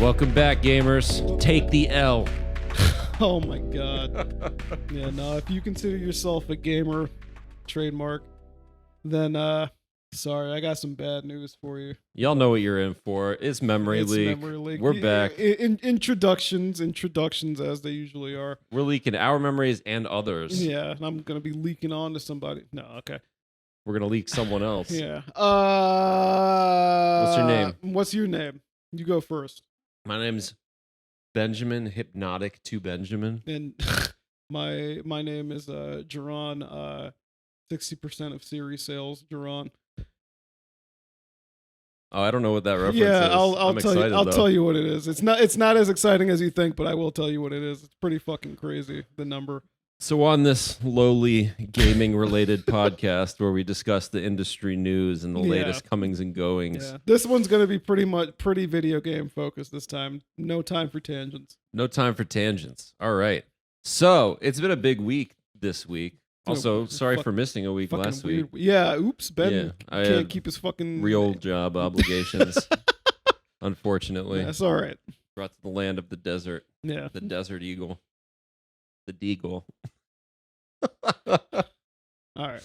Welcome back, gamers. Take the L. Oh my god. Yeah, no, if you consider yourself a gamer, trademark, then sorry, I got some bad news for you. Y'all know what you're in for. It's Memory Leak. Memory Leak. We're back. Introductions as they usually are. We're leaking our memories and others. Yeah, and I'm gonna be leaking on to somebody. No, okay. We're gonna leak someone else. Yeah. What's your name? What's your name? You go first. My name's Benjamin Hypnotic to Benjamin. And my name is Geron. 60% of series sales, Geron. Oh, I don't know what that reference Yeah, is. I'll tell you. I'll though. tell you what it is. It's not as exciting as you think, but I will tell you what it is. It's pretty fucking crazy, the number. So on this lowly gaming-related podcast where we discuss the industry news and the latest comings and goings. Yeah, this one's gonna be pretty video game focused this time. No time for tangents. No time for tangents. All right. So it's been a big week this week. Also, sorry for missing a week last week. Yeah, oops, Ben I can't keep his fucking real job obligations. Unfortunately, That's all right. brought to the land of the desert. Yeah, The desert eagle. The deagle. all right.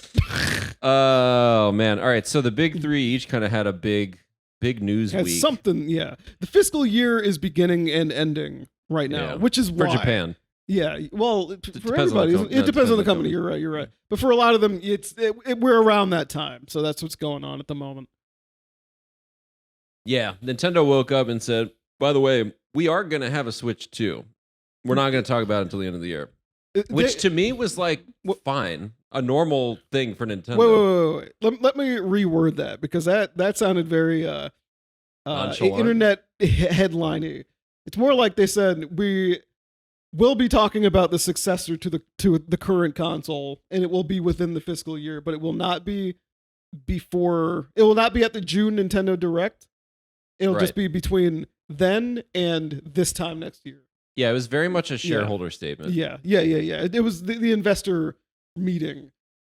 Oh man! All right. So the big three each kind of had a big news Has week something. Yeah, the fiscal year is beginning and ending right now, which is for why. Japan. Yeah, well, for depends on everybody, the it depends on the company. You're right. But for a lot of them, we're around that time, so that's what's going on at the moment. Yeah, Nintendo woke up and said, "By the way, we are going to have a Switch 2. We're not going to talk about it until the end of the year." Which to me was like fine, a normal thing for Nintendo. Wait. Let me reword that because that sounded very Nonchalant. internet headliney. It's more like they said we will be talking about the successor to the current console, and it will be within the fiscal year, but it will not be before. It will not be at the June Nintendo Direct. It'll just be between then and this time next year. Yeah, it was very much a shareholder statement. Yeah. It was the investor meeting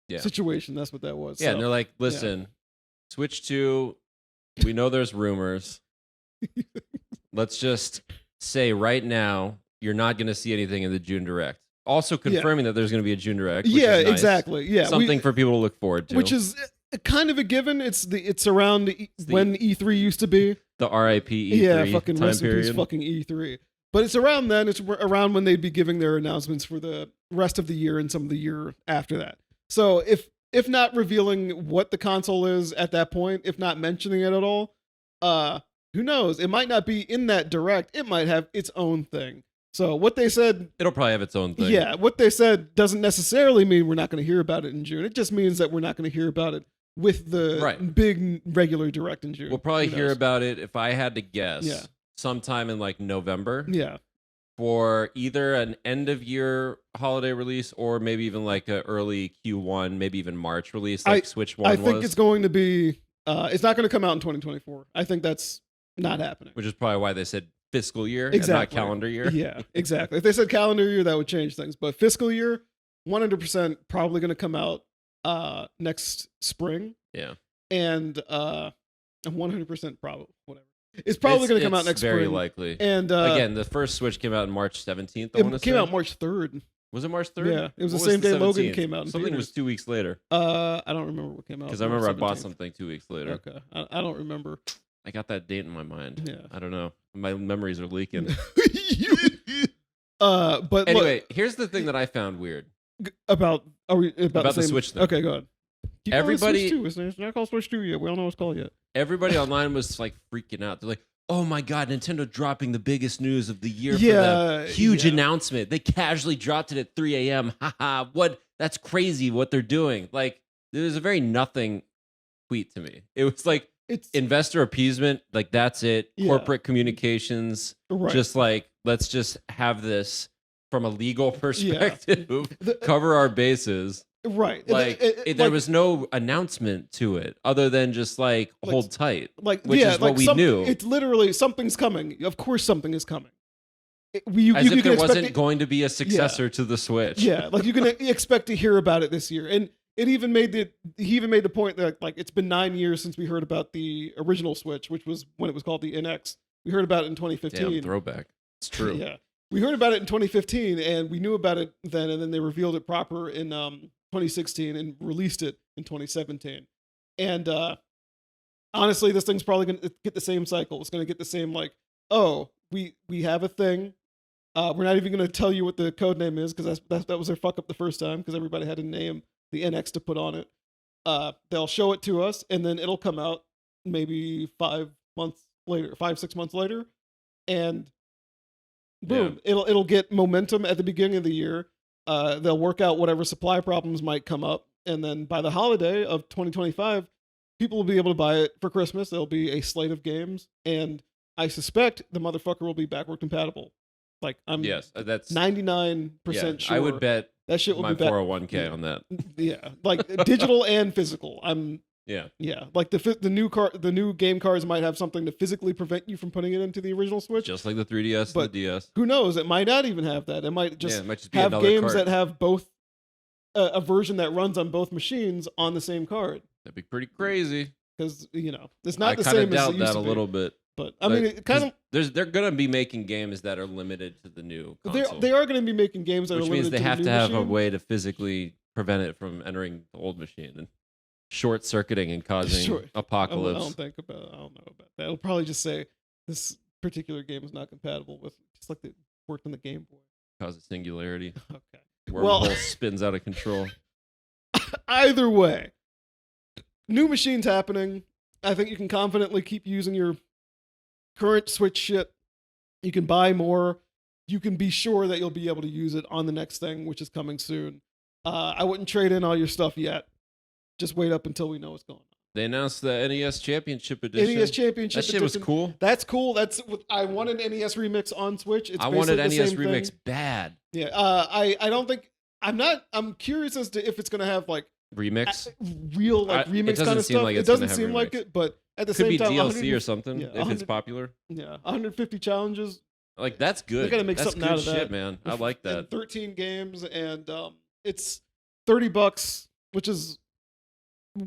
Yeah. situation. That's what that was. Yeah, So, and they're like, listen, Switch 2, we know there's rumors. Let's just say right now, you're not going to see anything in the June Direct. Also confirming that there's going to be a June Direct. Which is nice. Exactly. Yeah, Something for people to look forward to. which is kind of a given. It's around when E3 used to be. The RIP E3 Yeah, fucking time rest in peace, period. fucking E3. But it's around then. It's around when they'd be giving their announcements for the rest of the year and some of the year after that. So if not revealing what the console is at that point, if not mentioning it at all, who knows? It might not be in that Direct. It might have its own thing. So what they said, It'll probably have its own thing. yeah, what they said doesn't necessarily mean we're not going to hear about it in June. It just means that we're not going to hear about it with the big regular Direct in June. We'll probably hear about it, if I had to guess, sometime in like November. Yeah. For either an end of year holiday release or maybe even like an early Q1, maybe even March release, like Switch 1 I think it's going to be, it's not going to come out in 2024. I think that's not happening. Which is probably why they said fiscal year and Exactly. not calendar year. Yeah, exactly. If they said calendar year, that would change things. But fiscal year, 100% probably going to come out next spring. Yeah. And 100% probably, whatever. It's probably going to come out next spring. Very likely. And again, the first Switch came out on March 17th. It came out March 3rd. Was it March 3rd? Yeah, it was the same day Logan came out. Something was 2 weeks later. I don't remember what came out. Because I remember I bought something 2 weeks later. Okay, I don't remember. I got that date in my mind. Yeah, I don't know. My memories are leaking. But anyway, here's the thing that I found weird about the Switch thing. Okay, go ahead. Everybody, it's not called Switch 2 yet. We don't know what it's called yet. Everybody online was like freaking out. They're like, "Oh my god, Nintendo dropping the biggest news of the year for them. Huge announcement. They casually dropped it at 3 a.m. Haha, what? That's crazy what they're doing." Like, it was a very nothing tweet to me. It was like it's investor appeasement. Like, that's it. Corporate communications. Right. Just like, let's just have this from a legal perspective, cover our bases. Right. Like, there was no announcement to it other than just like hold tight. Like, which is what we knew. It's literally something's coming. Of course something is coming. As if there wasn't going to be a successor to the Switch. Yeah, like you can expect to hear about it this year. And he even made the point that like it's been 9 years since we heard about the original Switch, which was when it was called the NX. We heard about it in 2015. Damn, throwback. It's true. Yeah. We heard about it in 2015, and we knew about it then, and then they revealed it proper in 2016 and released it in 2017. And honestly, this thing's probably going to get the same cycle. It's going to get the same, like, oh, we have a thing. We're not even going to tell you what the code name is, because that was their fuck up the first time, because everybody had a name, the NX to put on it. They'll show it to us, and then it'll come out maybe 5 6 months later, and boom, it'll get momentum at the beginning of the year. They'll work out whatever supply problems might come up, and then by the holiday of 2025, people will be able to buy it for Christmas. There'll be a slate of games, and I suspect the motherfucker will be backward compatible. Like, I'm that's 99% sure. I would bet that shit will my be back. 401k on that. Yeah, like digital and physical. Yeah. Like the new game cards might have something to physically prevent you from putting it into the original Switch. Just like the 3DS and the DS. Who knows? It might not even have that. It might just, be have another games card. that have both a version that runs on both machines on the same card. That'd be pretty crazy. Because it's not the I same kind of as it doubt used that to a be. little bit. But I mean, it kind of they're gonna be making games that are limited to the new console. They are going to be making games that which are means limited they to have the to new have a machine. way to physically prevent it from entering the old machine and short circuiting and causing apocalypse. I don't know about that. It'll probably just say this particular game is not compatible with, just like it worked on the Game Boy. Cause a singularity. Okay. Wormhole spins out of control. Either way, new machines happening. I think you can confidently keep using your current Switch shit. You can buy more. You can be sure that you'll be able to use it on the next thing, which is coming soon. I wouldn't trade in all your stuff yet. Just wait up until we know what's going on. They announced the NES Championship Edition. NES Championship That shit was cool. That's cool. I wanted NES Remix on Switch. I wanted basically the NES same Remix thing. bad. Yeah. I don't think I'm curious as to if it's gonna have like Remix. Real like remix kind of stuff. Like it doesn't seem like it, but at the Could same be time, DLC or something if it's popular. Yeah, 150 challenges. Like that's good. They gotta make that's something good out of shit, that, man. I like that. And 13 games, and it's $30, which is.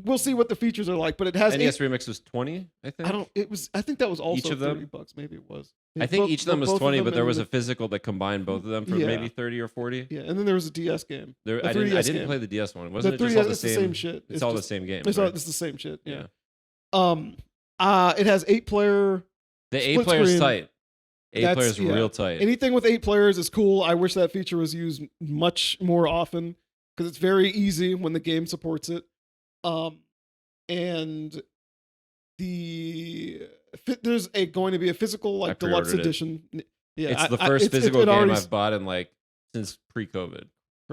We'll see what the features are like, but it has NES Remix was 20, I think. I think that was also Each of them? $30. Maybe it was. I think each of them was both 20, them but there and was a physical that combined both of them for maybe 30 or 40. Yeah, and then there was a DS game. I didn't play the DS one. Wasn't it just all the same shit? It's all the same game. It's right? the same shit. Yeah. Yeah. It has 8-player. The split 8-player's screen. tight. 8-player's real tight. Anything with 8 players is cool. I wish that feature was used much more often because it's very easy when the game supports it. And there's going to be a physical like deluxe edition. Yeah, it's the first physical game I've bought in like since pre-COVID.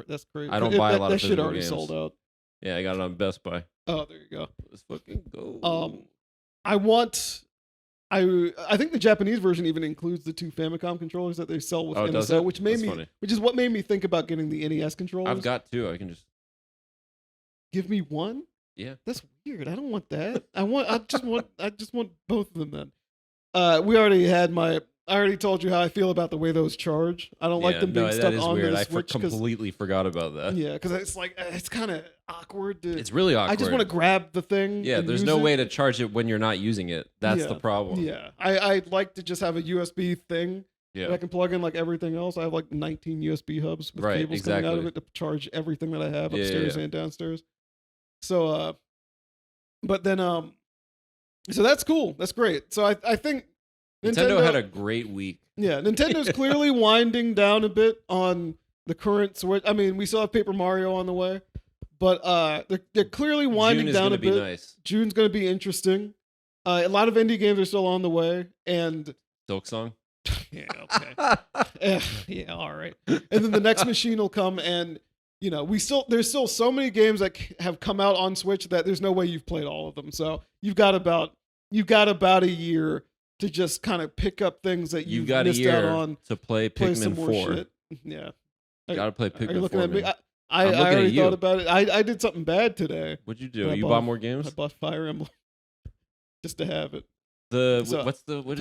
That's crazy. I don't buy a lot of physical games. That shit already sold out. Yeah, I got it on Best Buy. Oh, there you go. Let's fucking go. I think the Japanese version even includes the 2 Famicom controllers that they sell with NSO, which is what made me think about getting the NES controllers. I've got 2. I can just give me one. Yeah, that's weird. I don't want that. I just want both of them. Then I already told you how I feel about the way those charge. I don't like them being stuck on the Switch. I completely forgot about that. Yeah, because it's kind of awkward. It's really awkward. I just want to grab the thing. Yeah, there's no way to charge it when you're not using it. That's the problem. Yeah, I'd like to just have a USB thing that I can plug in like everything else. I have like 19 USB hubs with cables coming out of it to charge everything that I have upstairs and downstairs. So, but then, so that's cool. That's great. So I think Nintendo had a great week. Yeah, Nintendo's clearly winding down a bit on the current Switch. I mean, we still have Paper Mario on the way, but they're clearly winding down a bit. Nice. June's going to be interesting. A lot of indie games are still on the way, and Silksong. Yeah, okay. Yeah, all right. And then the next machine will come, and there's still so many games that have come out on Switch that there's no way you've played all of them. So you've got about a year to just kind of pick up things that you've got missed out on to play Pikmin 4. Shit. Yeah, got to play Pikmin 4. Are you looking at me? I already thought about it. I did something bad today. What'd you do? You bought more games? I bought Fire Emblem just to have it. What is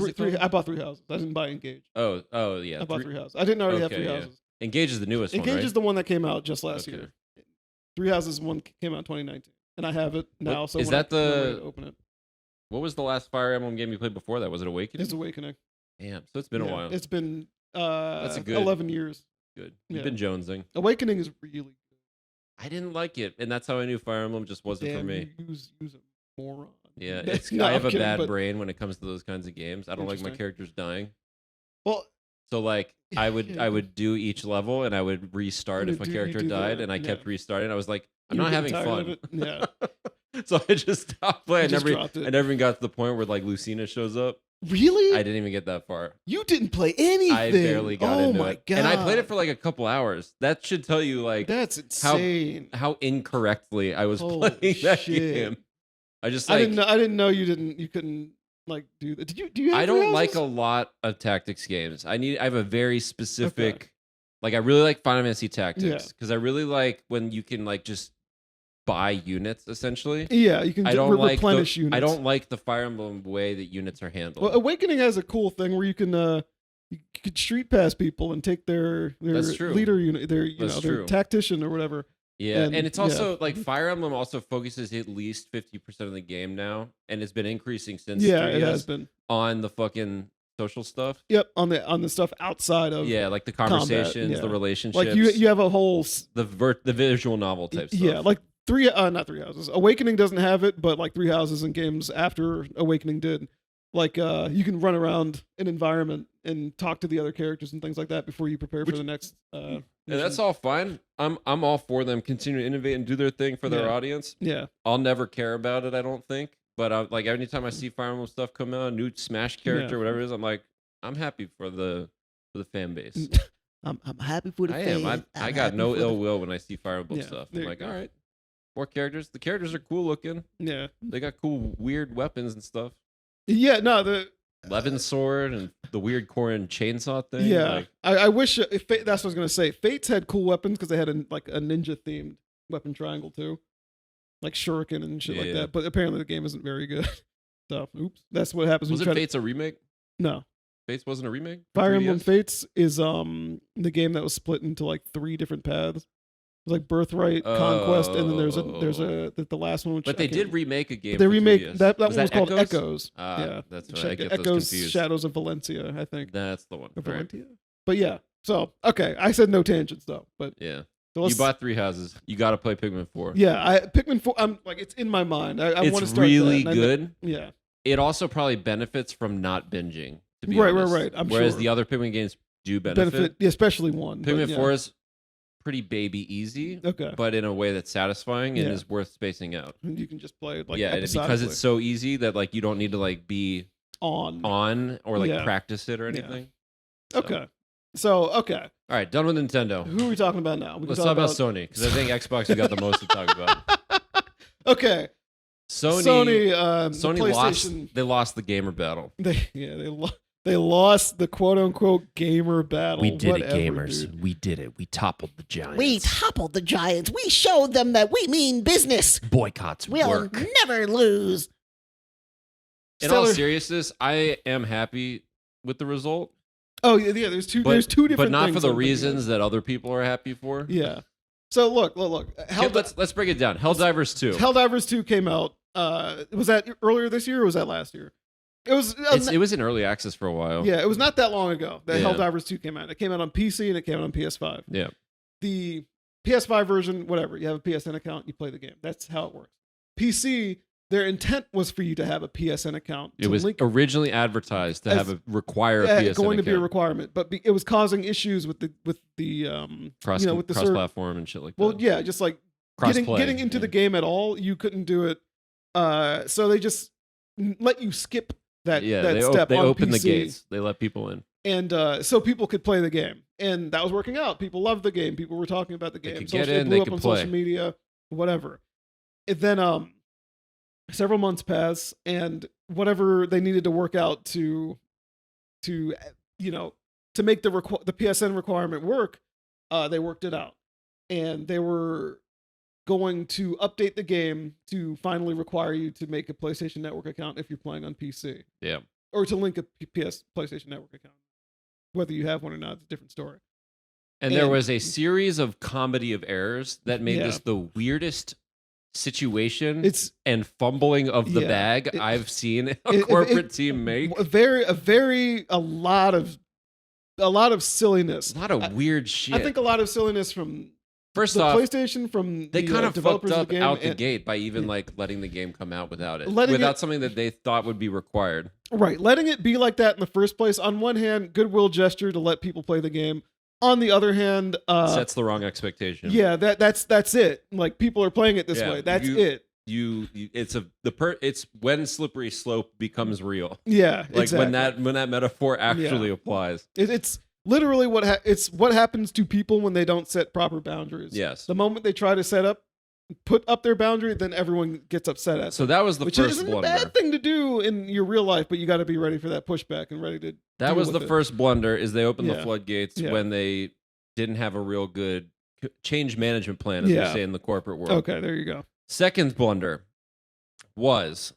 it called? I bought 3 houses. I didn't buy Engage. Oh yeah. I bought 3 houses. I didn't already have 3 houses. Engage is the newest one, right? Engage is the one that came out just last year. 3 houses one came out in 2019, and I have it now. So is that to open it? What was the last Fire Emblem game you played before that? Was it Awakening? It's Awakening. Damn. So it's been a while. It's been That's a good 11 years. Good. You've been jonesing. Awakening is really good. I didn't like it, and that's how I knew Fire Emblem just wasn't for me. Use a moron. Yeah, I have a bad brain when it comes to those kinds of games. I don't like my characters dying. Well, so like I would do each level and I would restart if a character died, and I kept restarting. I was like, I'm not having fun. Yeah. So I just stopped playing. I never even got to the point where like Lucina shows up. Really? I didn't even get that far. You didn't play anything. I barely got into it. God. And I played it for like a couple hours. That should tell you like that's insane. How incorrectly I was playing that game. I just like I didn't know you couldn't like do that. Do you have I don't like a lot of tactics games. I have a very specific like I really like Final Fantasy Tactics because I really like when you can like just buy units essentially. Yeah, you can replenish units. I don't like the Fire Emblem way that units are handled. Well, Awakening has a cool thing where you can street pass people and take their leader unit, their tactician or whatever. Yeah, and it's also like Fire Emblem also focuses at least 50% of the game now, and it's been increasing since. Yeah, it has been on the fucking social stuff. Yep, on the stuff outside of like the conversations, the relationships. Like you have a whole the visual novel type stuff. Yeah, like not Three Houses. Awakening doesn't have it, but like Three Houses and games after Awakening did. Like you can run around an environment and talk to the other characters and things like that before you prepare for the next. And that's all fine. I'm all for them continue to innovate and do their thing for their audience. Yeah, I'll never care about it. I don't think, but like anytime I see Fire Emblem stuff come out, new Smash character, whatever it is, I'm like, I'm happy for the fan base. I'm happy for the fans. I got no ill will when I see Fire Emblem stuff. I'm like, all right, more characters. The characters are cool looking. Yeah, they got cool weird weapons and stuff. Yeah, no, the Levin sword and the weird Korin chainsaw thing. Yeah, like, I wish that's what I was gonna say. Fates had cool weapons because they had a ninja themed weapon triangle too, like shuriken and shit like that. But apparently the game isn't very good. So oops, that's what happens. Was it Fates a remake? No, Fates wasn't a remake. Fire Emblem Fates is the game that was split into like 3 different paths. Like Birthright, Conquest, and then there's the last one. But they did remake a game. They remake that one was called Echoes. Echoes. Yeah, that's right. I get those Echoes, confused. Shadows of Valencia, I think. That's the one. Valencia. But yeah, so okay, I said no tangents though. But yeah, so you bought 3 Houses. You got to play Pikmin 4. Yeah, Pikmin 4. I'm like, it's in my mind. I want to start. It's really good. Yeah. It also probably benefits from not binging. To be right. Whereas the other Pikmin games do benefit. Especially one. Pikmin 4 is pretty baby easy, but in a way that's satisfying and is worth spacing out. You can just play it like because it's so easy that like you don't need to like be on or like practice it or anything. Yeah. Okay. So all right, done with Nintendo. Who are we talking about now? Let's talk about Sony because I think Xbox we got the most to talk about. Okay. Sony lost. They lost the gamer battle. They lost the quote-unquote gamer battle. We did it, gamers. Dude. We did it. We toppled the giants. We toppled the giants. We showed them that we mean business. Boycotts we'll never lose. In all seriousness, I am happy with the result. Oh, yeah, there's two different but not things for the reasons that other people are happy for. Yeah. So look. Let's break it down. Helldivers 2. Helldivers 2 came out. Was that earlier this year or was that last year? It was in early access for a while. Yeah, it was not that long ago that Helldivers 2 came out. It came out on PC and it came out on PS5. Yeah. The PS5 version, whatever, you have a PSN account, you play the game. That's how it works. PC, their intent was for you to have a PSN account. It was originally advertised to have a PSN account. Going to be a requirement, but it was causing issues with the cross-platform and shit like that. Well, yeah, just like getting into the game at all, you couldn't do it. So they just let you skip that step. They opened the PC. gates. They let people in, and so people could play the game, and that was working out. People loved the game. People were talking about the game. They could get in. They could play. Social media, whatever. And then several months pass, and whatever they needed to work out to make the PSN requirement work, they worked it out, and they were going to update the game to finally require you to make a PlayStation Network account if you're playing on PC. Yeah. Or to link a PlayStation Network account. Whether you have one or not, it's a different story. And there was a series of comedy of errors that made this the weirdest situation It's and fumbling of the bag I've seen a corporate team make. A lot of silliness. A lot of weird shit. I think a lot of silliness from first the off, PlayStation, from they the kind of developers fucked of up the game, out the gate by even like letting the game come out without it, something that they thought would be required. Right, letting it be like that in the first place. On one hand, goodwill gesture to let people play the game. On the other hand, sets the wrong expectation. Yeah, that's it. Like, people are playing it this way. That's it. It's when slippery slope becomes real. Yeah, like exactly. when that metaphor actually applies. It's literally what happens to people when they don't set proper boundaries. Yes. The moment they try to put up their boundary, then everyone gets upset at. So that was the which first isn't blunder. a bad thing to do in your real life, but you got to be ready for that pushback and ready to. That was the first blunder. Is they opened the Yeah. floodgates Yeah. when they didn't have a real good change management plan, as we say in the corporate world. Okay, there you go. Second blunder was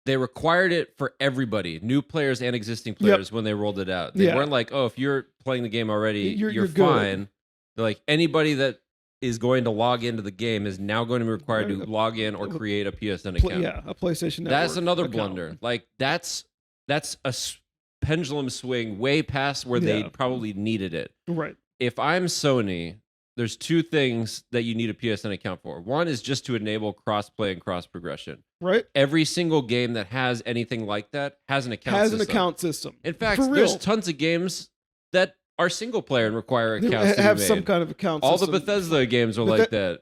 they required it for everybody, new players and existing players, when they rolled it out. They weren't like, oh, if you're playing the game already, you're fine. They're like, anybody that is going to log into the game is now going to be required to log in or create a PSN account. A PlayStation Network. That's another account. blunder. Like, that's a pendulum swing way past where they probably needed it. Right. If I'm Sony, there's two things that you need a PSN account for. One is just to enable cross-play and cross-progression. Right. Every single game that has anything like that has an account system. In fact, there's tons of games that are single player and require accounts have to be some made. kind of account All system. the Bethesda games are like that.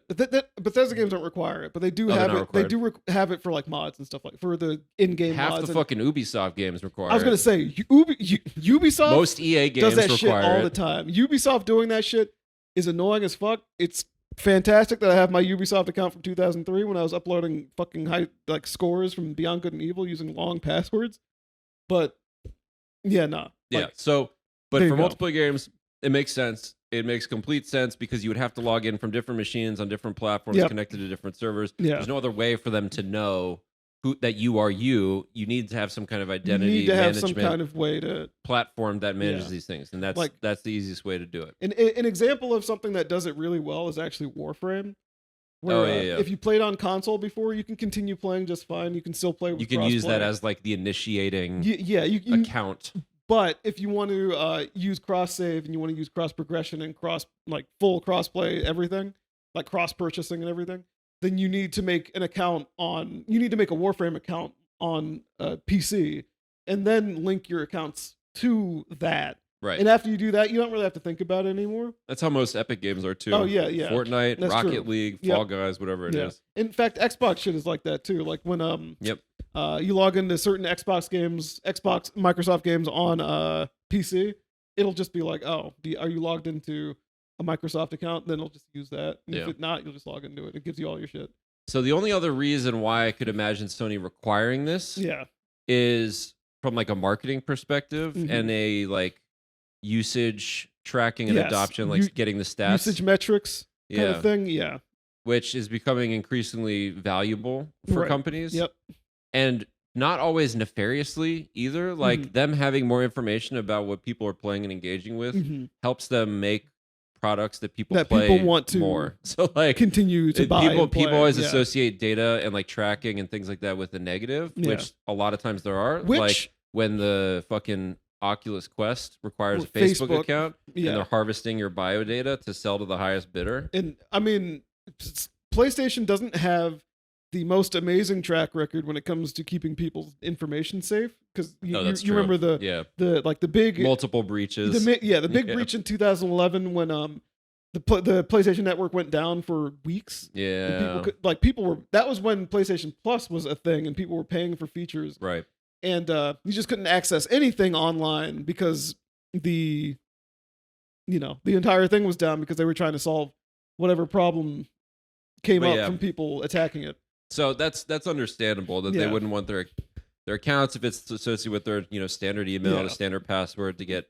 Bethesda games don't require it, but they do have it. They do have it for like mods and stuff, like for the in-game mods. Half the fucking Ubisoft games require it. I was going to say, Ubisoft most EA games does that shit require all the time. Ubisoft doing that shit is annoying as fuck. It's fantastic that I have my Ubisoft account from 2003 when I was uploading fucking high scores from Beyond Good and Evil using long passwords. But yeah, nah. But for multiple games, it makes sense. It makes complete sense because you would have to log in from different machines on different platforms connected to different servers. There's no other way for them to know that you are you. You need to have some kind of identity you need to have management some kind of way to platform that manages these things, and that's the easiest way to do it. An example of something that does it really well is actually Warframe. Where, if you played on console before, you can continue playing just fine. You can still play with You can use that as like the initiating account. But if you want to use cross save and you want to use cross progression and full cross play everything, like cross purchasing and everything, then you need to make an account you need to make a Warframe account on PC and then link your accounts to that. Right. And after you do that, you don't really have to think about it anymore. That's how most Epic games are too. Oh yeah. Fortnite, That's Rocket true. League, Fall Guys, whatever it is. In fact, Xbox shit is like that too. Like when you log into certain Microsoft games on PC, it'll just be like, oh, are you logged into a Microsoft account? Then it'll just use that. And if not, you'll just log into it. It gives you all your shit. So the only other reason why I could imagine Sony requiring this is from like a marketing perspective and a like usage tracking and adoption, like getting the stats. Usage metrics kind of thing. Yeah. Which is becoming increasingly valuable for companies. Yep. And not always nefariously either. Like them having more information about what people are playing and engaging with helps them make products that people want to more. So like continue to buy. People always associate data and like tracking and things like that with the negative, which a lot of times there are. Like when the fucking Oculus Quest requires a Facebook account and they're harvesting your bio data to sell to the highest bidder. And I mean, PlayStation doesn't have the most amazing track record when it comes to keeping people's information safe, because you remember the big multiple breaches. The big breach in 2011 when the PlayStation Network went down for weeks. Yeah, that was when PlayStation Plus was a thing and people were paying for features. Right. And you just couldn't access anything online because the entire thing was down because they were trying to solve whatever problem came up from people attacking it. So that's understandable that they wouldn't want their accounts, if it's associated with their standard email and a standard password, to get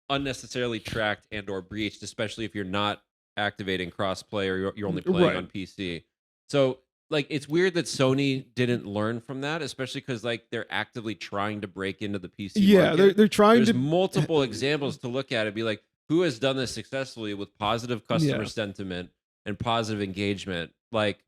unnecessarily tracked and or breached, especially if you're not activating crossplay or you're only playing on PC. So like it's weird that Sony didn't learn from that, especially because like they're actively trying to break into the PC market. They're trying. There's multiple examples to look at and be like, who has done this successfully with positive customer sentiment and positive engagement? Like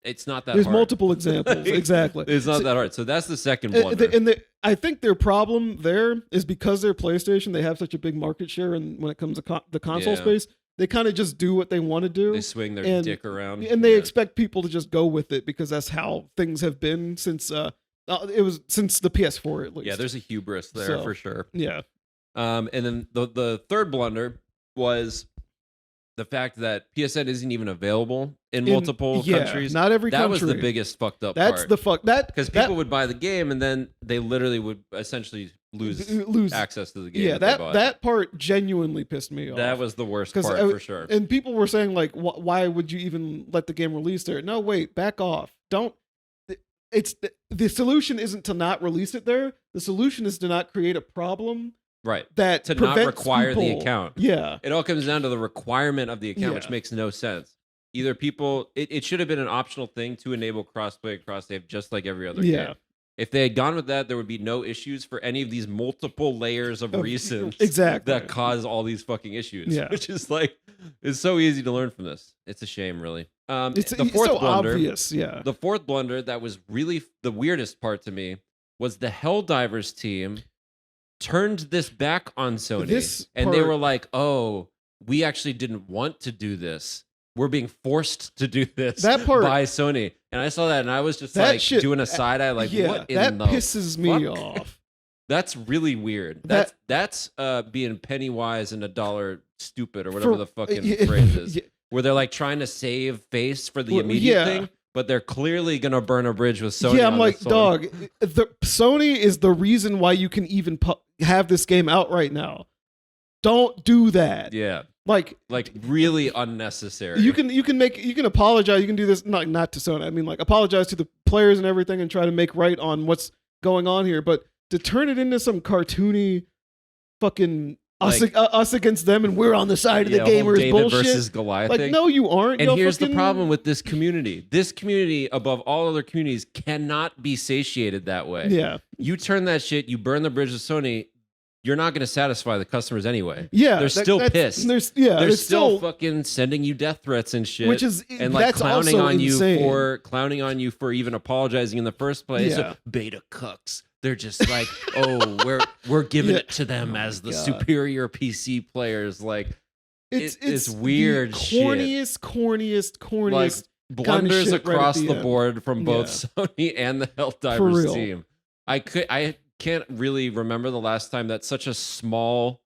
It's not that There's hard. multiple examples. Exactly. It's not that hard. So that's the second blunder. I think their problem there is because they're PlayStation, they have such a big market share, and when it comes to the console space, they kind of just do what they want to do. They swing their dick around, and they expect people to just go with it because that's how things have been since since the PS4 at least. Yeah, there's a hubris there for sure. Yeah. And then the third blunder was the fact that PSN isn't even available in multiple countries. Not every country. That was the biggest fucked up That's part. the fuck that because people would buy the game and then they literally would essentially lose access to the game. Yeah, that part genuinely pissed me off. That was the worst part for sure. And people were saying like, why would you even let the game release there? No, wait, back off. Don't. It's the solution isn't to not release it there. The solution is to not create a problem. Right. That to not require the people. account. Yeah. It all comes down to the requirement of the account, which makes no sense. Either people, it should have been an optional thing to enable crossplay and cross-save just like every other game. If they had gone with that, there would be no issues for any of these multiple layers of reasons that cause all these fucking issues. Yeah. Which is like, it's so easy to learn from this. It's a shame, really. It's the fourth so blunder, obvious, yeah. The fourth blunder that was really the weirdest part to me was the Helldivers team turned this back on Sony. They were like, oh, we actually didn't want to do this. We're being forced to do this by Sony. And I saw that and I was just like doing a side eye like, what in the pisses me fuck? off. That's really weird. That's being penny wise and a dollar stupid or whatever the fucking phrase is. Where they're like trying to save face for the immediate thing, but they're clearly gonna burn a bridge with Sony. Yeah, I'm like, dog, Sony is the reason why you can even have this game out right now. Don't do that. Yeah. Like really unnecessary. You can apologize. You can do this not to Sony. I mean, like, apologize to the players and everything and try to make right on what's going on here. But to turn it into some cartoony fucking us against them and we're on the side of the gamers David bullshit versus Goliath like thing. No, you aren't. And here's the problem with this community. This community, above all other communities, cannot be satiated that way. Yeah. You turn that shit, you burn the bridge with Sony, you're not going to satisfy the customers anyway. Yeah. They're still pissed. They're still fucking sending you death threats and shit. Which is and like that's clowning also on insane. you for even apologizing in the first place. Yeah. So, beta cucks. They're just like, oh, we're giving it to them as the superior PC players. Like it's weird corniest like blunders across right the board from both Sony and the Helldivers team. I can't really remember the last time that such a small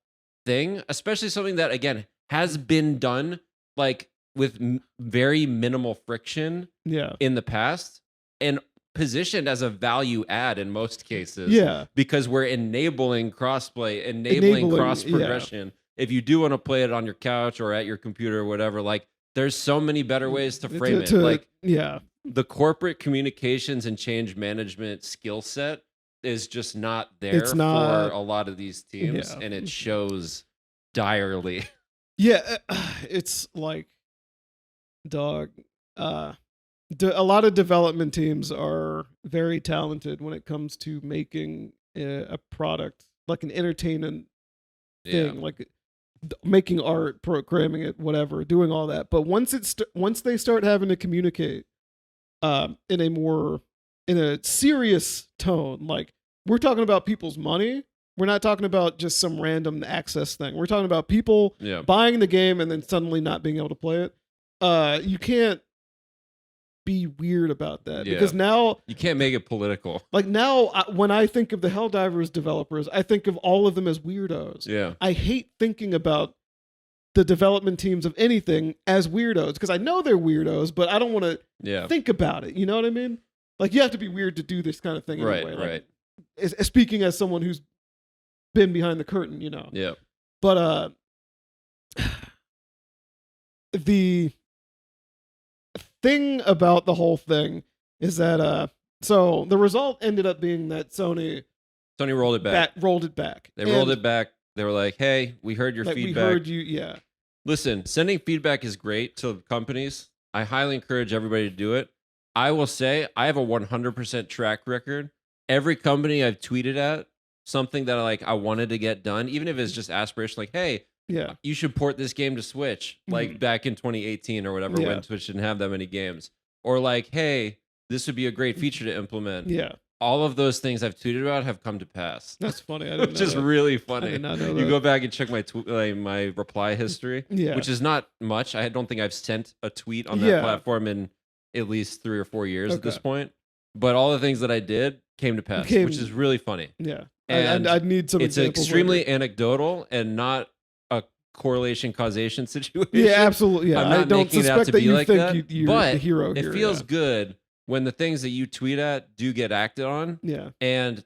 thing, especially something that again has been done like with very minimal friction in the past and positioned as a value add in most cases. Yeah. Because we're enabling crossplay, enabling cross progression. If you do want to play it on your couch or at your computer or whatever, like there's so many better ways to frame it. Like the corporate communications and change management skill set is just not there for a lot of these teams, and it shows direly. Yeah, it's like, dog. A lot of development teams are very talented when it comes to making a product, like an entertainment thing, like making art, programming it, whatever, doing all that. But once they start having to communicate in a serious tone, like we're talking about people's money. We're not talking about just some random access thing. We're talking about people buying the game and then suddenly not being able to play it. You can't be weird about that because now you can't make it political. Like now, when I think of the Helldivers developers, I think of all of them as weirdos. Yeah, I hate thinking about the development teams of anything as weirdos because I know they're weirdos, but I don't want to think about it. You know what I mean? Like you have to be weird to do this kind of thing anyway. Right. Speaking as someone who's been behind the curtain, you know. Yeah. But the thing about the whole thing is that so the result ended up being that Sony rolled it back. They rolled it back. They were like, "Hey, we heard your feedback. We heard you." Yeah. Listen, sending feedback is great to companies. I highly encourage everybody to do it. I will say I have a 100% track record. Every company I've tweeted at something that I wanted to get done, even if it's just aspiration, like, "Hey, you should port this game to Switch," like back in 2018 or whatever when Switch didn't have that many games. or like, hey, this would be a great feature to implement. Yeah. All of those things I've tweeted about have come to pass. That's funny. I didn't Which know is that. really I funny. did not know You that. go back and check my reply history, Yeah. which is not much. I don't think I've sent a tweet on that platform in at least 3 or 4 years at this point. But all the things that I did came to pass, which is really funny. Yeah. And I'd need some it's examples extremely later. anecdotal and not a correlation causation situation. Yeah, absolutely. Yeah, I'm not I don't making it out suspect to that be you like think that, you're but the hero here. it feels good when the things that you tweet at do get acted on. Yeah. And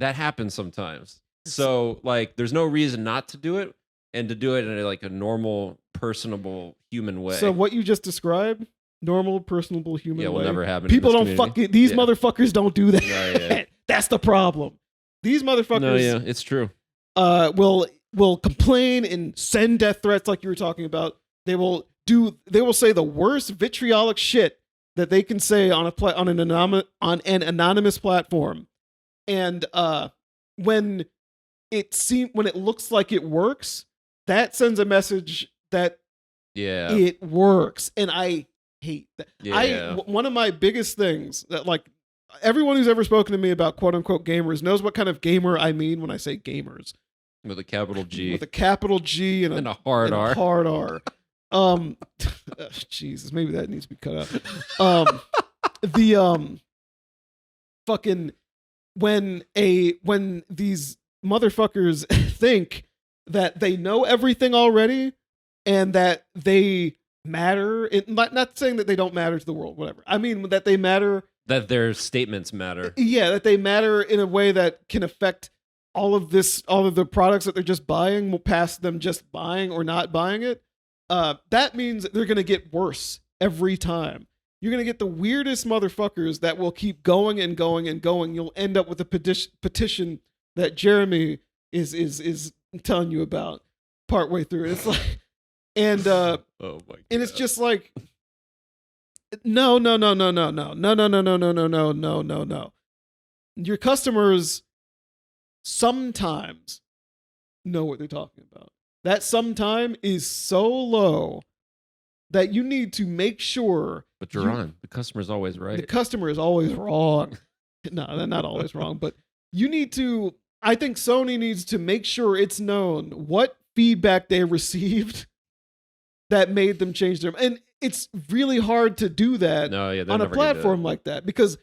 that happens sometimes. So like there's no reason not to do it and to do it in a normal, personable human way. So what you just described, normal, personable human way. will never happen. People in don't this fucking these motherfuckers don't do that. Yeah. That's the problem. These motherfuckers No, yeah, it's true. will complain and send death threats like you were talking about. They will say the worst vitriolic shit that they can say on an anonymous platform. And when it looks like it works, that sends a message that it works. And I hate that. One of my biggest things that everyone who's ever spoken to me about quote unquote gamers knows what kind of gamer I mean when I say gamers. With a capital G. With a capital G and a hard R. A hard R. Jesus, maybe that needs to be cut out. Fucking when these motherfuckers think that they know everything already and that they matter, not saying that they don't matter to the world, whatever. I mean that they matter, that their statements matter. Yeah, that they matter in a way that can affect all of the products that they're just buying past them just buying or not buying it. That means they're going to get worse every time. You're going to get the weirdest motherfuckers that will keep going and going and going. You'll end up with a petition that Jeremy is telling you about partway through. It's like, and oh my God. And it's just like, no. Your customers sometimes know what they're talking about. That sometime is so low that you need to make sure. But Geron, the customer's always right. The customer is always wrong. No, they're not always wrong, but you need to. I think Sony needs to make sure it's known what feedback they received that made them change their. And it's really hard to do that on a platform like that because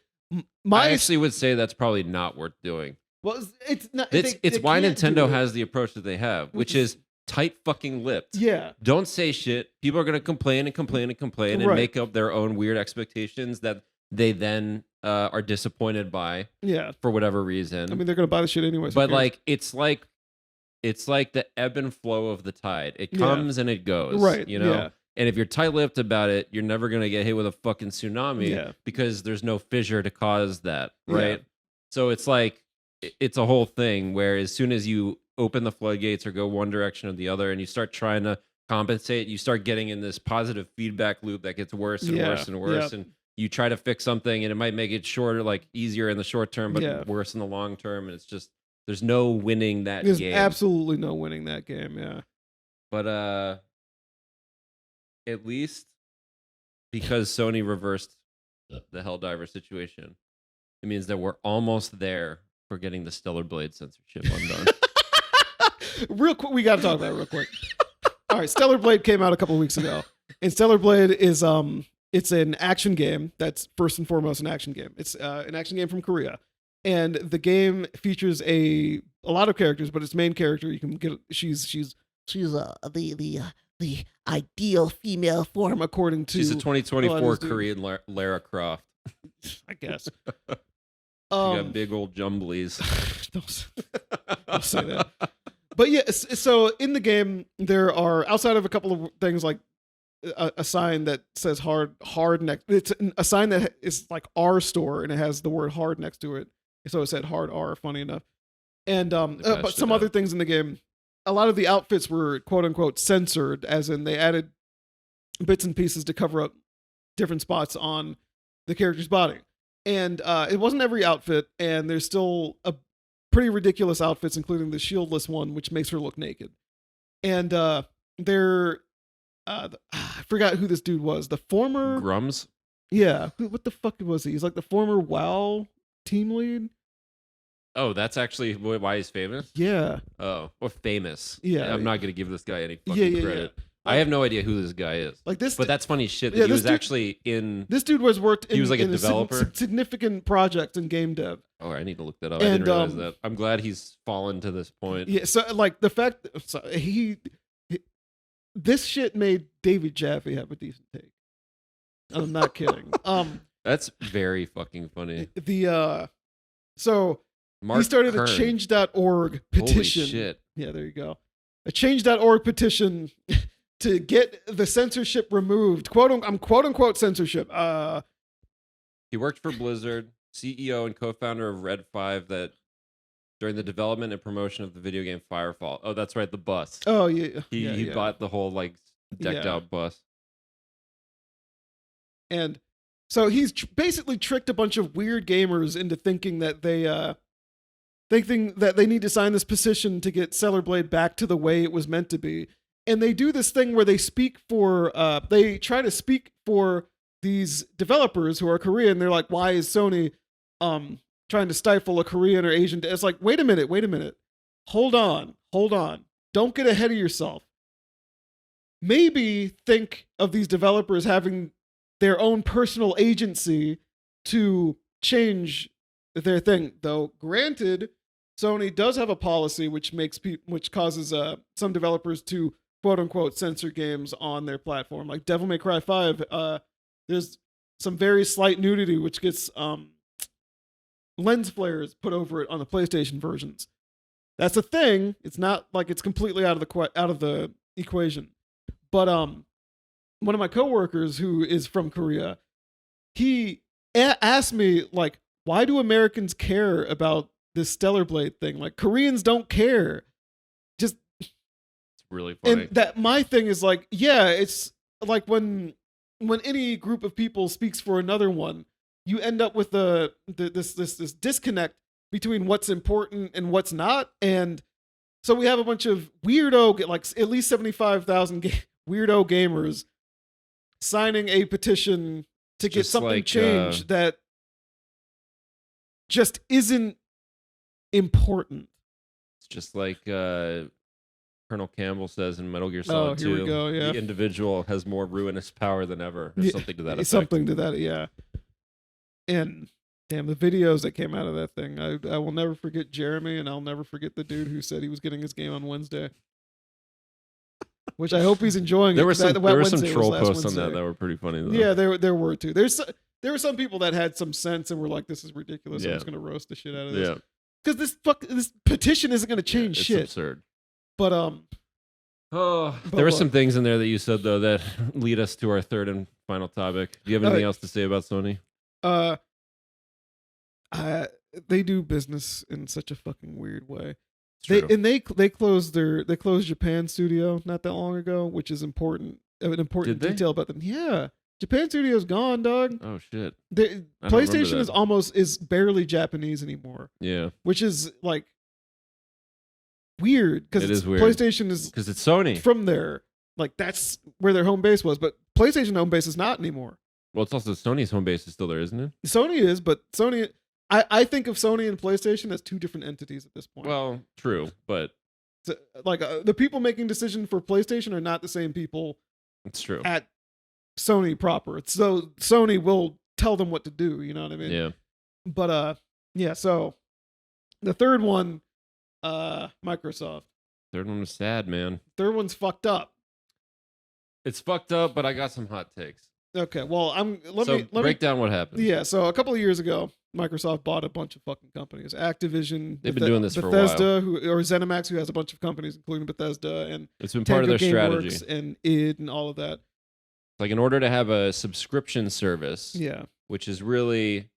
I actually would say that's probably not worth doing. Well, it's not. It's why Nintendo has the approach that they have, which is tight fucking lipped. Yeah. Don't say shit. People are going to complain and make up their own weird expectations that they then are disappointed by. Yeah. For whatever reason. I mean, they're going to buy the shit anyways. But it's like the ebb and flow of the tide. It comes and it goes. Right. You know? Yeah. And if you're tight-lipped about it, you're never going to get hit with a fucking tsunami because there's no fissure to cause that, right? Yeah. So it's like, it's a whole thing where as soon as you open the floodgates or go one direction or the other and you start trying to compensate, you start getting in this positive feedback loop that gets worse and worse and worse. And you try to fix something and it might make it shorter, easier in the short term, but worse in the long term. And it's just, there's no winning that game. There's absolutely no winning that game, yeah. But, at least because Sony reversed the Helldiver situation, it means that we're almost there for getting the Stellar Blade censorship undone. Real quick, we got to talk about it real quick. All right, Stellar Blade came out a couple of weeks ago, and Stellar Blade is it's an action game. That's first and foremost an action game. It's an action game from Korea, and the game features a lot of characters, but its main character you can get she's the ideal female form according to she's a 2024 Korean Lara Croft, I guess. She got big old jumblies. Don't say that. But yeah, so in the game there are, outside of a couple of things like a sign that says hard next. It's a sign that is like R store and it has the word hard next to it. So it said hard R. Funny enough, and but some other things in the game. A lot of the outfits were quote unquote censored, as in they added bits and pieces to cover up different spots on the character's body. And it wasn't every outfit, and there's still a pretty ridiculous outfits, including the shieldless one, which makes her look naked. And I forgot who this dude was. The former Grums? Yeah, what the fuck was he? He's like the former WoW team lead. Oh, that's actually why he's famous? Yeah. Oh, or famous. Yeah. I'm not going to give this guy any fucking credit. Yeah. I have no idea who this guy is. Like this, but that's funny shit that yeah, he was dude, actually in. This dude worked in, he was like a in developer? significant project in game dev. Oh, I need to look that up. I didn't realize that. I'm glad he's fallen to this point. Yeah, so like the fact this shit made David Jaffe have a decent take. I'm not kidding. That's very fucking funny. So Mark he started Kern. a change.org petition. Holy shit. Yeah, there you go. A change.org petition to get the censorship removed. I'm quote unquote censorship. He worked for Blizzard, CEO and co-founder of Red 5 that during the development and promotion of the video game Firefall. Oh, that's right, the bus. Oh yeah. He bought the whole like decked out bus. And so he's basically tricked a bunch of weird gamers into thinking that they need to sign this petition to get Stellar Blade back to the way it was meant to be. And they do this thing where they try to speak for these developers who are Korean. They're like, why is Sony trying to stifle a Korean or Asian? It's like, wait a minute. Hold on. Don't get ahead of yourself. Maybe think of these developers having their own personal agency to change their thing. Though, granted, Sony does have a policy which causes some developers to quote unquote censor games on their platform. Like Devil May Cry 5, there's some very slight nudity which gets lens flares put over it on the PlayStation versions. That's a thing. It's not like it's completely out of the equation. But one of my coworkers who is from Korea, he asked me like, why do Americans care about this Stellar Blade thing? Like Koreans don't care. Just it's really funny. And that my thing is like, yeah, it's like when any group of people speaks for another one, you end up with this disconnect between what's important and what's not. And so we have a bunch of weirdo, like at least 75,000 weirdo gamers signing a petition to get something changed that just isn't important. It's just like Colonel Campbell says in Metal Gear Solid 2. Here we go, yeah. The individual has more ruinous power than ever, or something to that effect. Something to that, yeah. And damn, the videos that came out of that thing. I will never forget Jeremy, and I'll never forget the dude who said he was getting his game on Wednesday. Which I hope he's enjoying. There were some troll posts Wednesday. on that were pretty funny, though. Yeah, there were too. There were some people that had some sense and were like, "This is ridiculous. I'm just gonna roast the shit out of this." Yeah, because this petition isn't gonna change shit. It's absurd. But there were some things in there that you said though that lead us to our third and final topic. Do you have anything else to say about Sony? They do business in such a fucking weird way. They closed Japan studio not that long ago, which is an important detail about them. Yeah, Japan studio's gone, dog. Oh shit. PlayStation is barely Japanese anymore. Yeah, which is like weird because it is weird. PlayStation is because it's Sony from there. Like that's where their home base was, but PlayStation home base is not anymore. Well, it's also Sony's home base is still there, isn't it? Sony is, but Sony. I think of Sony and PlayStation as two different entities at this point. Well, true, but like the people making decisions for PlayStation are not the same people. It's true at Sony proper. So Sony will tell them what to do. You know what I mean? Yeah. But yeah. So the third one, Microsoft. Third one was sad, man. Third one's fucked up. It's fucked up, but I got some hot takes. Okay, well, let me break down what happened. Yeah, so a couple of years ago, Microsoft bought a bunch of fucking companies. Activision, they've been doing this Bethesda, for a or while. ZeniMax, who has a bunch of companies, including Bethesda and it's been part of their strategy Gameworks and id and all of that. Like in order to have a subscription service, yeah, which is really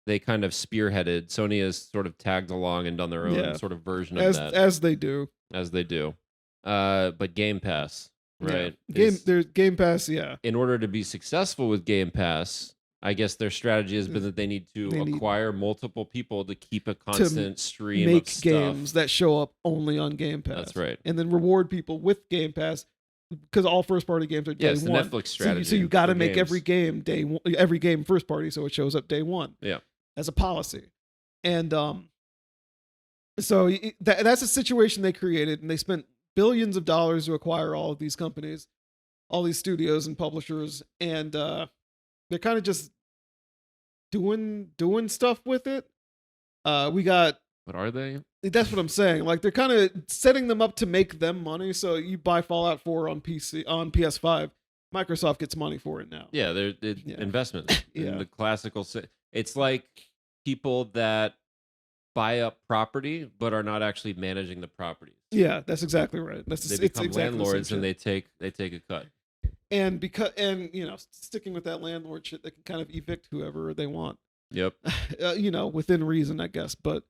they kind of spearheaded. Sony has sort of tagged along and done their own sort of version of that, as they do. But Game Pass. Right. There's Game Pass, yeah. In order to be successful with Game Pass, I guess their strategy has been that they need to acquire multiple people to keep a constant stream of stuff. Games that show up only on Game Pass. That's right. And then reward people with Game Pass because all first party games are day it's the one. Netflix strategy. So you got to for make games. every game first party, so it shows up day one. Yeah. As a policy, and so that's a situation they created, and they spent billions of dollars to acquire all of these companies, all these studios and publishers, and they're kind of just doing stuff with it. We got. What are they? That's what I'm saying. Like they're kind of setting them up to make them money. So you buy Fallout 4 on PS5, Microsoft gets money for it now. Yeah, they're investments. In the classical. It's like people that buy up property but are not actually managing the property. Yeah, that's exactly right. They become landlords and they take a cut. And sticking with that landlord shit, they can kind of evict whoever they want. Yep. Within reason, I guess. But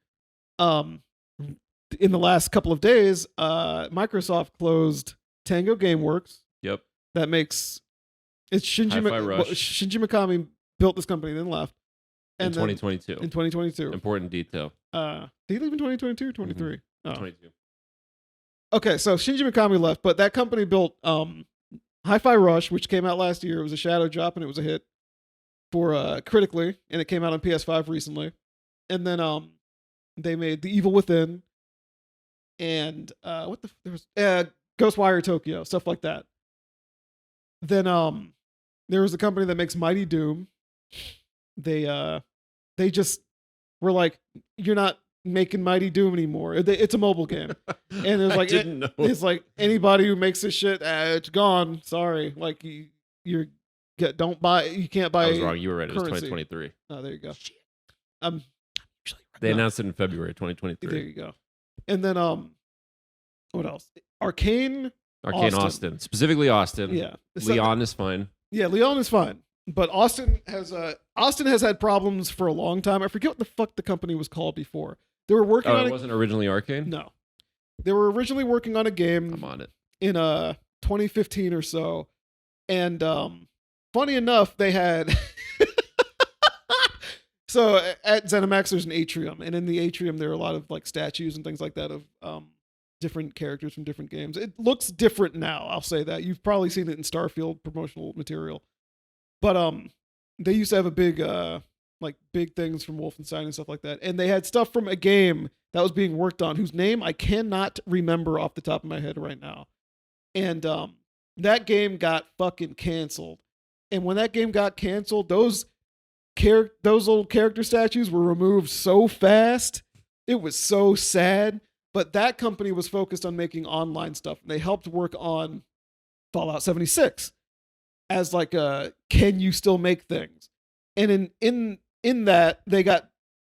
in the last couple of days, Microsoft closed Tango Gameworks. Yep. That makes it's Shinji Mikami built this company, then left. In 2022. In 2022. Important detail. Did he leave in 2022 or 23? Mm-hmm. Oh. 22. Okay, so Shinji Mikami left, but that company built Hi-Fi Rush, which came out last year. It was a shadow drop and it was a hit for critically, and it came out on PS5 recently. And then they made The Evil Within and Ghostwire Tokyo, stuff like that. Then there was a company that makes Mighty Doom. They just were like, you're not making Mighty Doom anymore. It's a mobile game. And it was like it's like anybody who makes this shit, it's gone. Sorry. Like you can't buy. I was wrong. You were right. It was 2023. Oh, there you go. They announced it in February 2023. There you go. And then what else? Arcane Austin. Specifically Austin. Yeah. Leon is fine. Yeah, Leon is fine. But Austin has had problems for a long time. I forget what the fuck the company was called before. They were working on it wasn't originally Arcane? No. They were originally working on a game. I'm on it. In 2015 or so. And funny enough, they had so at ZeniMax there's an atrium, and in the atrium there are a lot of like statues and things like that of different characters from different games. It looks different now, I'll say that. You've probably seen it in Starfield promotional material. But they used to have a big big things from Wolfenstein and stuff like that. And they had stuff from a game that was being worked on whose name I cannot remember off the top of my head right now. And that game got fucking canceled. And when that game got canceled, those little character statues were removed so fast. It was so sad. But that company was focused on making online stuff. And they helped work on Fallout 76 as like a, can you still make things? And in that, they got,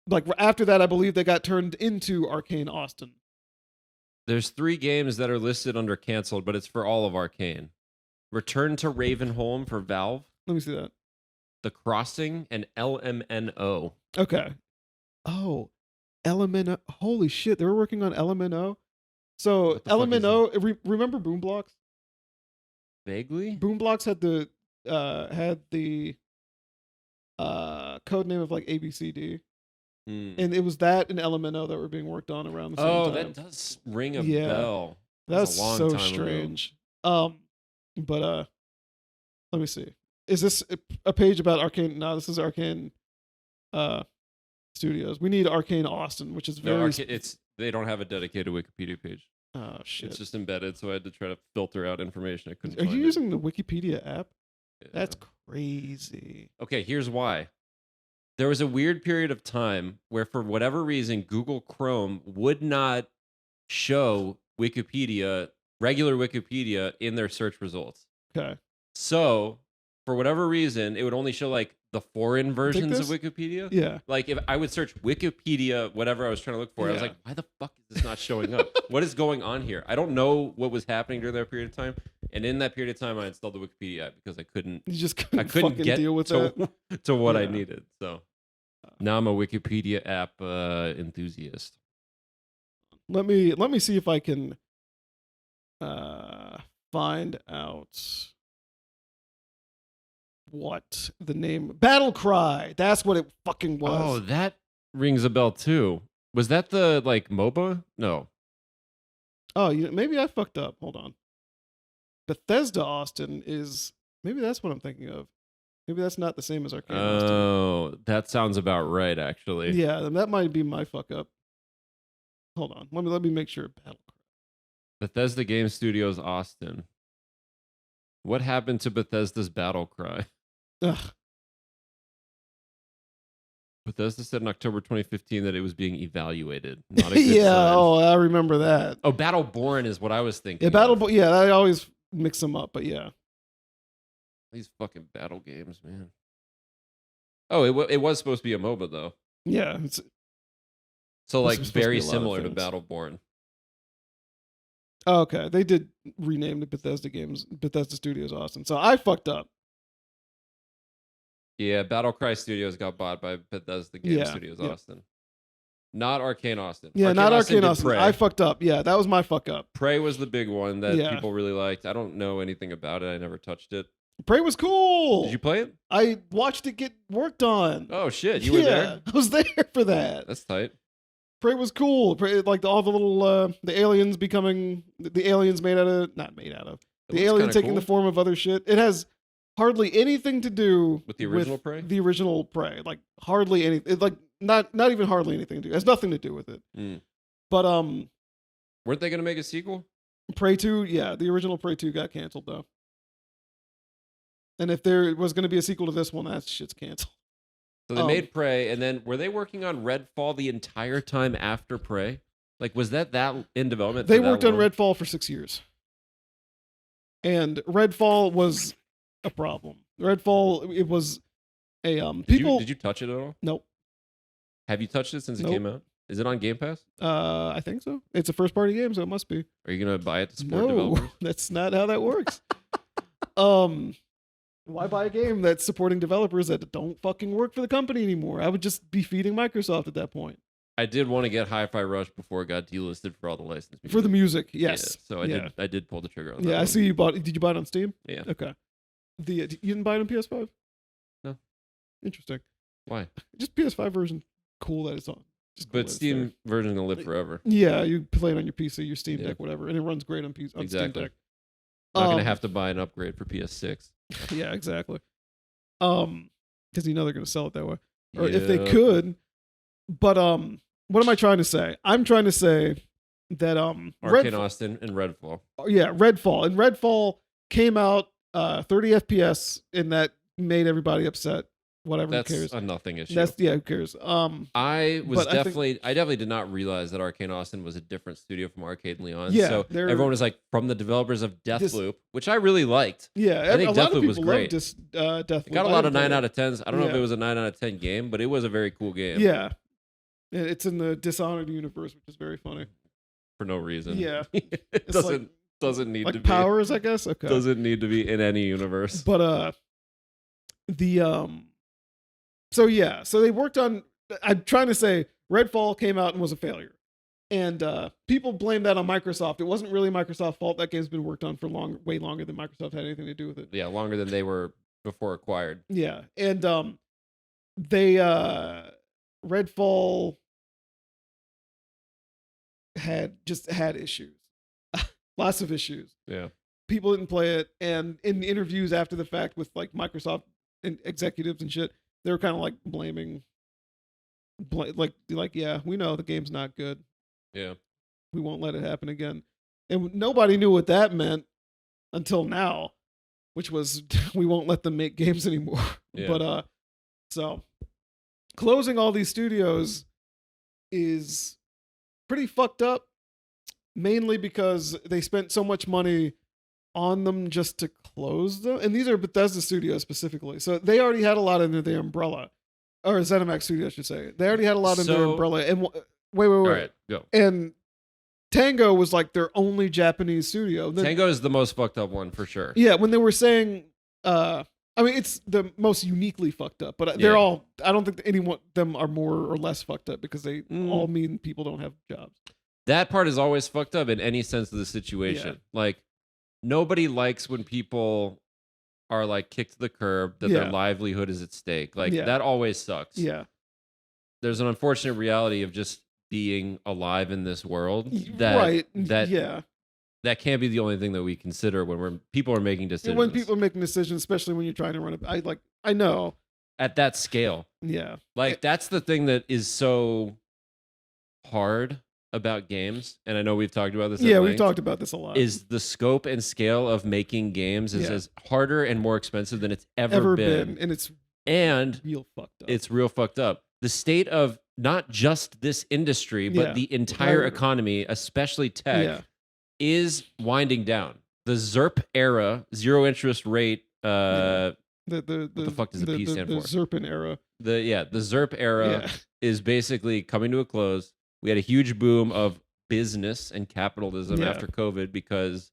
like after that, I believe they got turned into Arcane Austin. There's 3 games that are listed under canceled, but it's for all of Arcane. Return to Ravenholm for Valve. Let me see that. The Crossing and LMNO. Okay. Oh, LMNO. Holy shit, they were working on LMNO. So LMNO, remember Boom Blocks? Vaguely? Boom Blocks had the code name of like ABCD. And it was that and LMNO that were being worked on around the same time. Oh, that does ring a bell. That's a long so time strange. But let me see. Is this a page about Arcane? No, this is Arcane Studios. We need Arcane Austin, which is very... they don't have a dedicated Wikipedia page. Oh, shit. It's just embedded, so I had to try to filter out information I couldn't Are find. you using the Wikipedia app? Yeah. That's crazy. Okay, here's why. There was a weird period of time where, for whatever reason, Google Chrome would not show Wikipedia, regular Wikipedia, in their search results. Okay. So, for whatever reason, it would only show like the foreign versions of Wikipedia. Yeah. Like if I would search Wikipedia, whatever I was trying to look for, I was like, why the fuck is this not showing up? What is going on here? I don't know what was happening during that period of time. And in that period of time, I installed the Wikipedia app because I couldn't fucking get deal with to what I needed. So now I'm a Wikipedia app enthusiast. Let me see if I can find out what the name Battle Cry. That's what it fucking was. Oh, that rings a bell too. Was that the like MOBA? No. Oh, maybe I fucked up. Hold on. Bethesda Austin is maybe that's what I'm thinking of. Maybe that's not the same as Arcane Austin. Oh, that sounds about right, actually. Yeah, then that might be my fuck up. Hold on, let me make sure. Battlecry. Bethesda Game Studios Austin. What happened to Bethesda's Battlecry? Ugh. Bethesda said in October 2015 that it was being evaluated. Not a good Yeah, sign. oh, I remember that. Oh, Battleborn is what I was thinking. Yeah, of. yeah, I always mix them up, but yeah. These fucking battle games, man. Oh, it was supposed to be a MOBA though. Yeah, So like supposed to be very a lot of similar to things. Battleborn. oh, okay. They did rename the Bethesda Studios Austin. So I fucked up. Yeah, Battlecry Studios got bought by Bethesda Game Yeah, Studios yeah. Austin. Not Arcane Austin. Yeah, not Arcane did Austin. Prey. I fucked up. Yeah, that was my fuck up. Prey was the big one that Yeah. people really liked. I don't know anything about it. I never touched it. Prey was cool. Did you play it? I watched it get worked on. Oh shit, you were there? I was there for that. That's tight. Prey was cool. Like all the little the aliens becoming the aliens made out of not made out of It the looks alien kinda taking cool. the form of other shit. It has hardly anything to do With the original Prey? The original Prey, like hardly anything. Like not even hardly anything to do. It has nothing to do with it. Mm. But Weren't they gonna make a sequel? Prey 2, yeah, the original Prey 2 got canceled though. And if there was going to be a sequel to this one, that shit's canceled. So they made Prey, and then were they working on Redfall the entire time after Prey? Like, was that in development? They for that worked on long? Redfall for 6 years. And Redfall was a problem. Redfall, it was a people. Did you touch it at all? Nope. Have you touched it since it Nope. came out? Is it on Game Pass? I think so. It's a first party game, so it must be. Are you gonna buy it to support No, developers? that's not how that works. Why buy a game that's supporting developers that don't fucking work for the company anymore? I would just be feeding Microsoft at that point. I did want to get Hi-Fi Rush before it got delisted for all the license. For the music, Yeah, yes. so I did pull the trigger on that. Yeah, I one. see you bought it. Did you buy it on Steam? Yeah. Okay. You didn't buy it on PS5? No. Interesting. Why? Just PS5 version. Cool that it's on. Just cool But that it's Steam version's gonna live forever. there. Yeah, you play it on your PC, your Steam Yeah. Deck, whatever, and it runs great on Steam Exactly. Deck. Not gonna have to buy an upgrade for PS6. Yeah, exactly. Because you know they're gonna sell it that way, or if they Yeah. could. But what am I trying to say? I'm trying to say that Arcane Austin and Redfall. Redfall, and Redfall came out 30 FPS, and that made everybody upset. Whatever, That's who cares? a nothing issue. Who cares? I was but I think- definitely did not realize that Arcane Austin was a different studio from Arcade Leon. Yeah, so they're- everyone was like from the developers of Deathloop, which I really liked. Yeah, I think a lot of Deathloop people was love great. Deathloop. It got a I lot of didn't play 9 it. out of 10s. I don't know if Yeah. it was a 9 out of 10 game, but it was a very cool game. Yeah, and it's in the Dishonored universe, which is very funny. For no reason. Yeah, it It's doesn't need to like be. powers, I guess. Okay, Doesn't need to be in any universe. but so they worked on. I'm trying to say Redfall came out and was a failure, and people blame that on Microsoft. It wasn't really Microsoft's fault. That game's been worked on for way longer than Microsoft had anything to do with it. Yeah, longer than they were before acquired. Yeah, and they Redfall had issues, lots of issues. Yeah. People didn't play it, and in the interviews after the fact with like Microsoft and executives and shit, they were kind of like blaming, like yeah, we know the game's not good. Yeah. We won't let it happen again, and nobody knew what that meant until now, which was we won't let them make games anymore. Yeah. But so closing all these studios is pretty fucked up, mainly because they spent so much money on them just to close them. And these are Bethesda studios specifically. So they already had a lot under their umbrella. Or ZeniMax Studios, I should say. They already had a lot under their umbrella. And wait. All right, go. And Tango was like their only Japanese studio. Tango is the most fucked up one for sure. Yeah, when they were saying, I mean, it's the most uniquely fucked up, but they're Yeah. all, I don't think any one of them are more or less fucked up because they all mean people don't have jobs. That part is always fucked up in any sense of the situation. Like, nobody likes when people are like kicked to the curb, that their livelihood is at stake. Like, that always sucks. Yeah. There's an unfortunate reality of just being alive in this world that yeah. that can't be the only thing that we consider when people are making decisions. When people are making decisions, especially when you're trying to run it, I know at that scale. Yeah, like that's the thing that is so hard about games, and I know we've talked about this. Yeah, we've talked about this a lot. Is the scope and scale of making games is as harder and more expensive than it's ever been, and it's real fucked up. It's real fucked up. The state of not just this industry, but the entire economy, especially tech, is winding down. The ZIRP era, zero interest rate. What the fuck does the P stand for? The ZIRPin era. The ZIRP era is basically coming to a close. We had a huge boom of business and capitalism after COVID because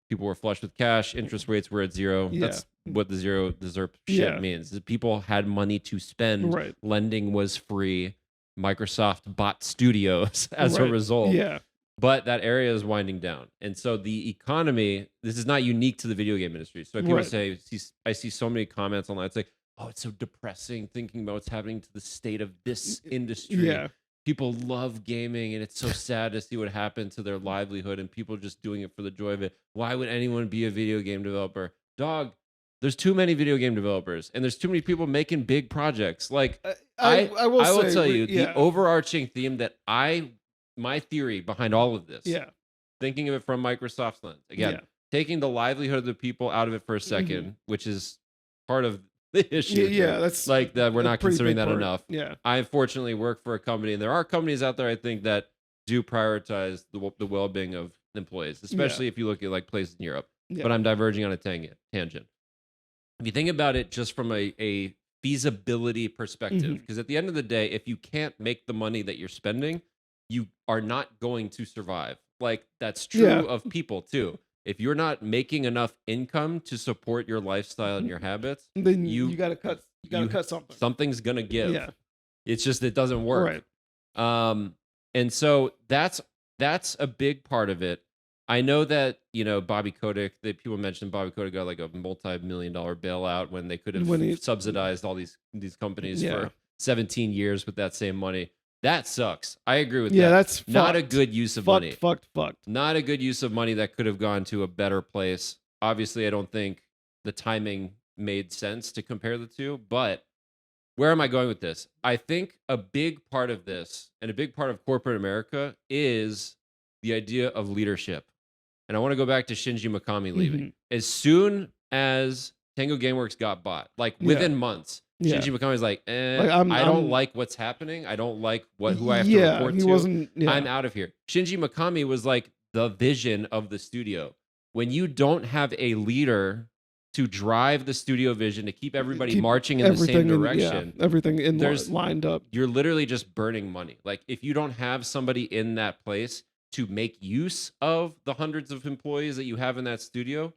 people were flush with cash. Interest rates were at zero. That's what the ZIRP shit means. Is people had money to spend. Right. Lending was free. Microsoft bought studios as a result. Yeah. But that area is winding down. And so the economy, this is not unique to the video game industry. So people say, I see so many comments online. It's like, oh, it's so depressing thinking about what's happening to the state of this industry. Yeah. People love gaming, and it's so sad to see what happened to their livelihood and people just doing it for the joy of it. Why would anyone be a video game developer? Dog, there's too many video game developers, and there's too many people making big projects. Like, I will tell you, the overarching theme that my theory behind all of this, thinking of it from Microsoft's lens, again, taking the livelihood of the people out of it for a second, which is part of the issue. That's like that. We're not considering that enough. Yeah, I unfortunately work for a company, and there are companies out there I think that do prioritize the well-being of employees, especially if you look at like places in Europe. But I'm diverging on a tangent. If you think about it just from a feasibility perspective, because at the end of the day, if you can't make the money that you're spending, you are not going to survive. Like that's true of people too. If you're not making enough income to support your lifestyle and your habits, then you got to cut. You got to cut something. Something's gonna give. Yeah, it's just it doesn't work. Right. And so that's a big part of it. I know that Bobby Kotick. That people mentioned Bobby Kotick got like a multi-million-dollar bailout when they could have subsidized all these companies for 17 years with that same money. That sucks. I agree with that. Yeah, that's not a good use of money. Fucked. Not a good use of money that could have gone to a better place. Obviously, I don't think the timing made sense to compare the two, but where am I going with this? I think a big part of this and a big part of corporate America is the idea of leadership. And I want to go back to Shinji Mikami leaving. As soon as Tango Gameworks got bought, like within months, Shinji Mikami's like, I don't like what's happening. I don't like who I have to report to. I'm out of here. Shinji Mikami was like the vision of the studio. When you don't have a leader to drive the studio vision, to keep everybody marching in the same direction, everything lined up, you're literally just burning money. Like if you don't have somebody in that place to make use of the hundreds of employees that you have in that studio,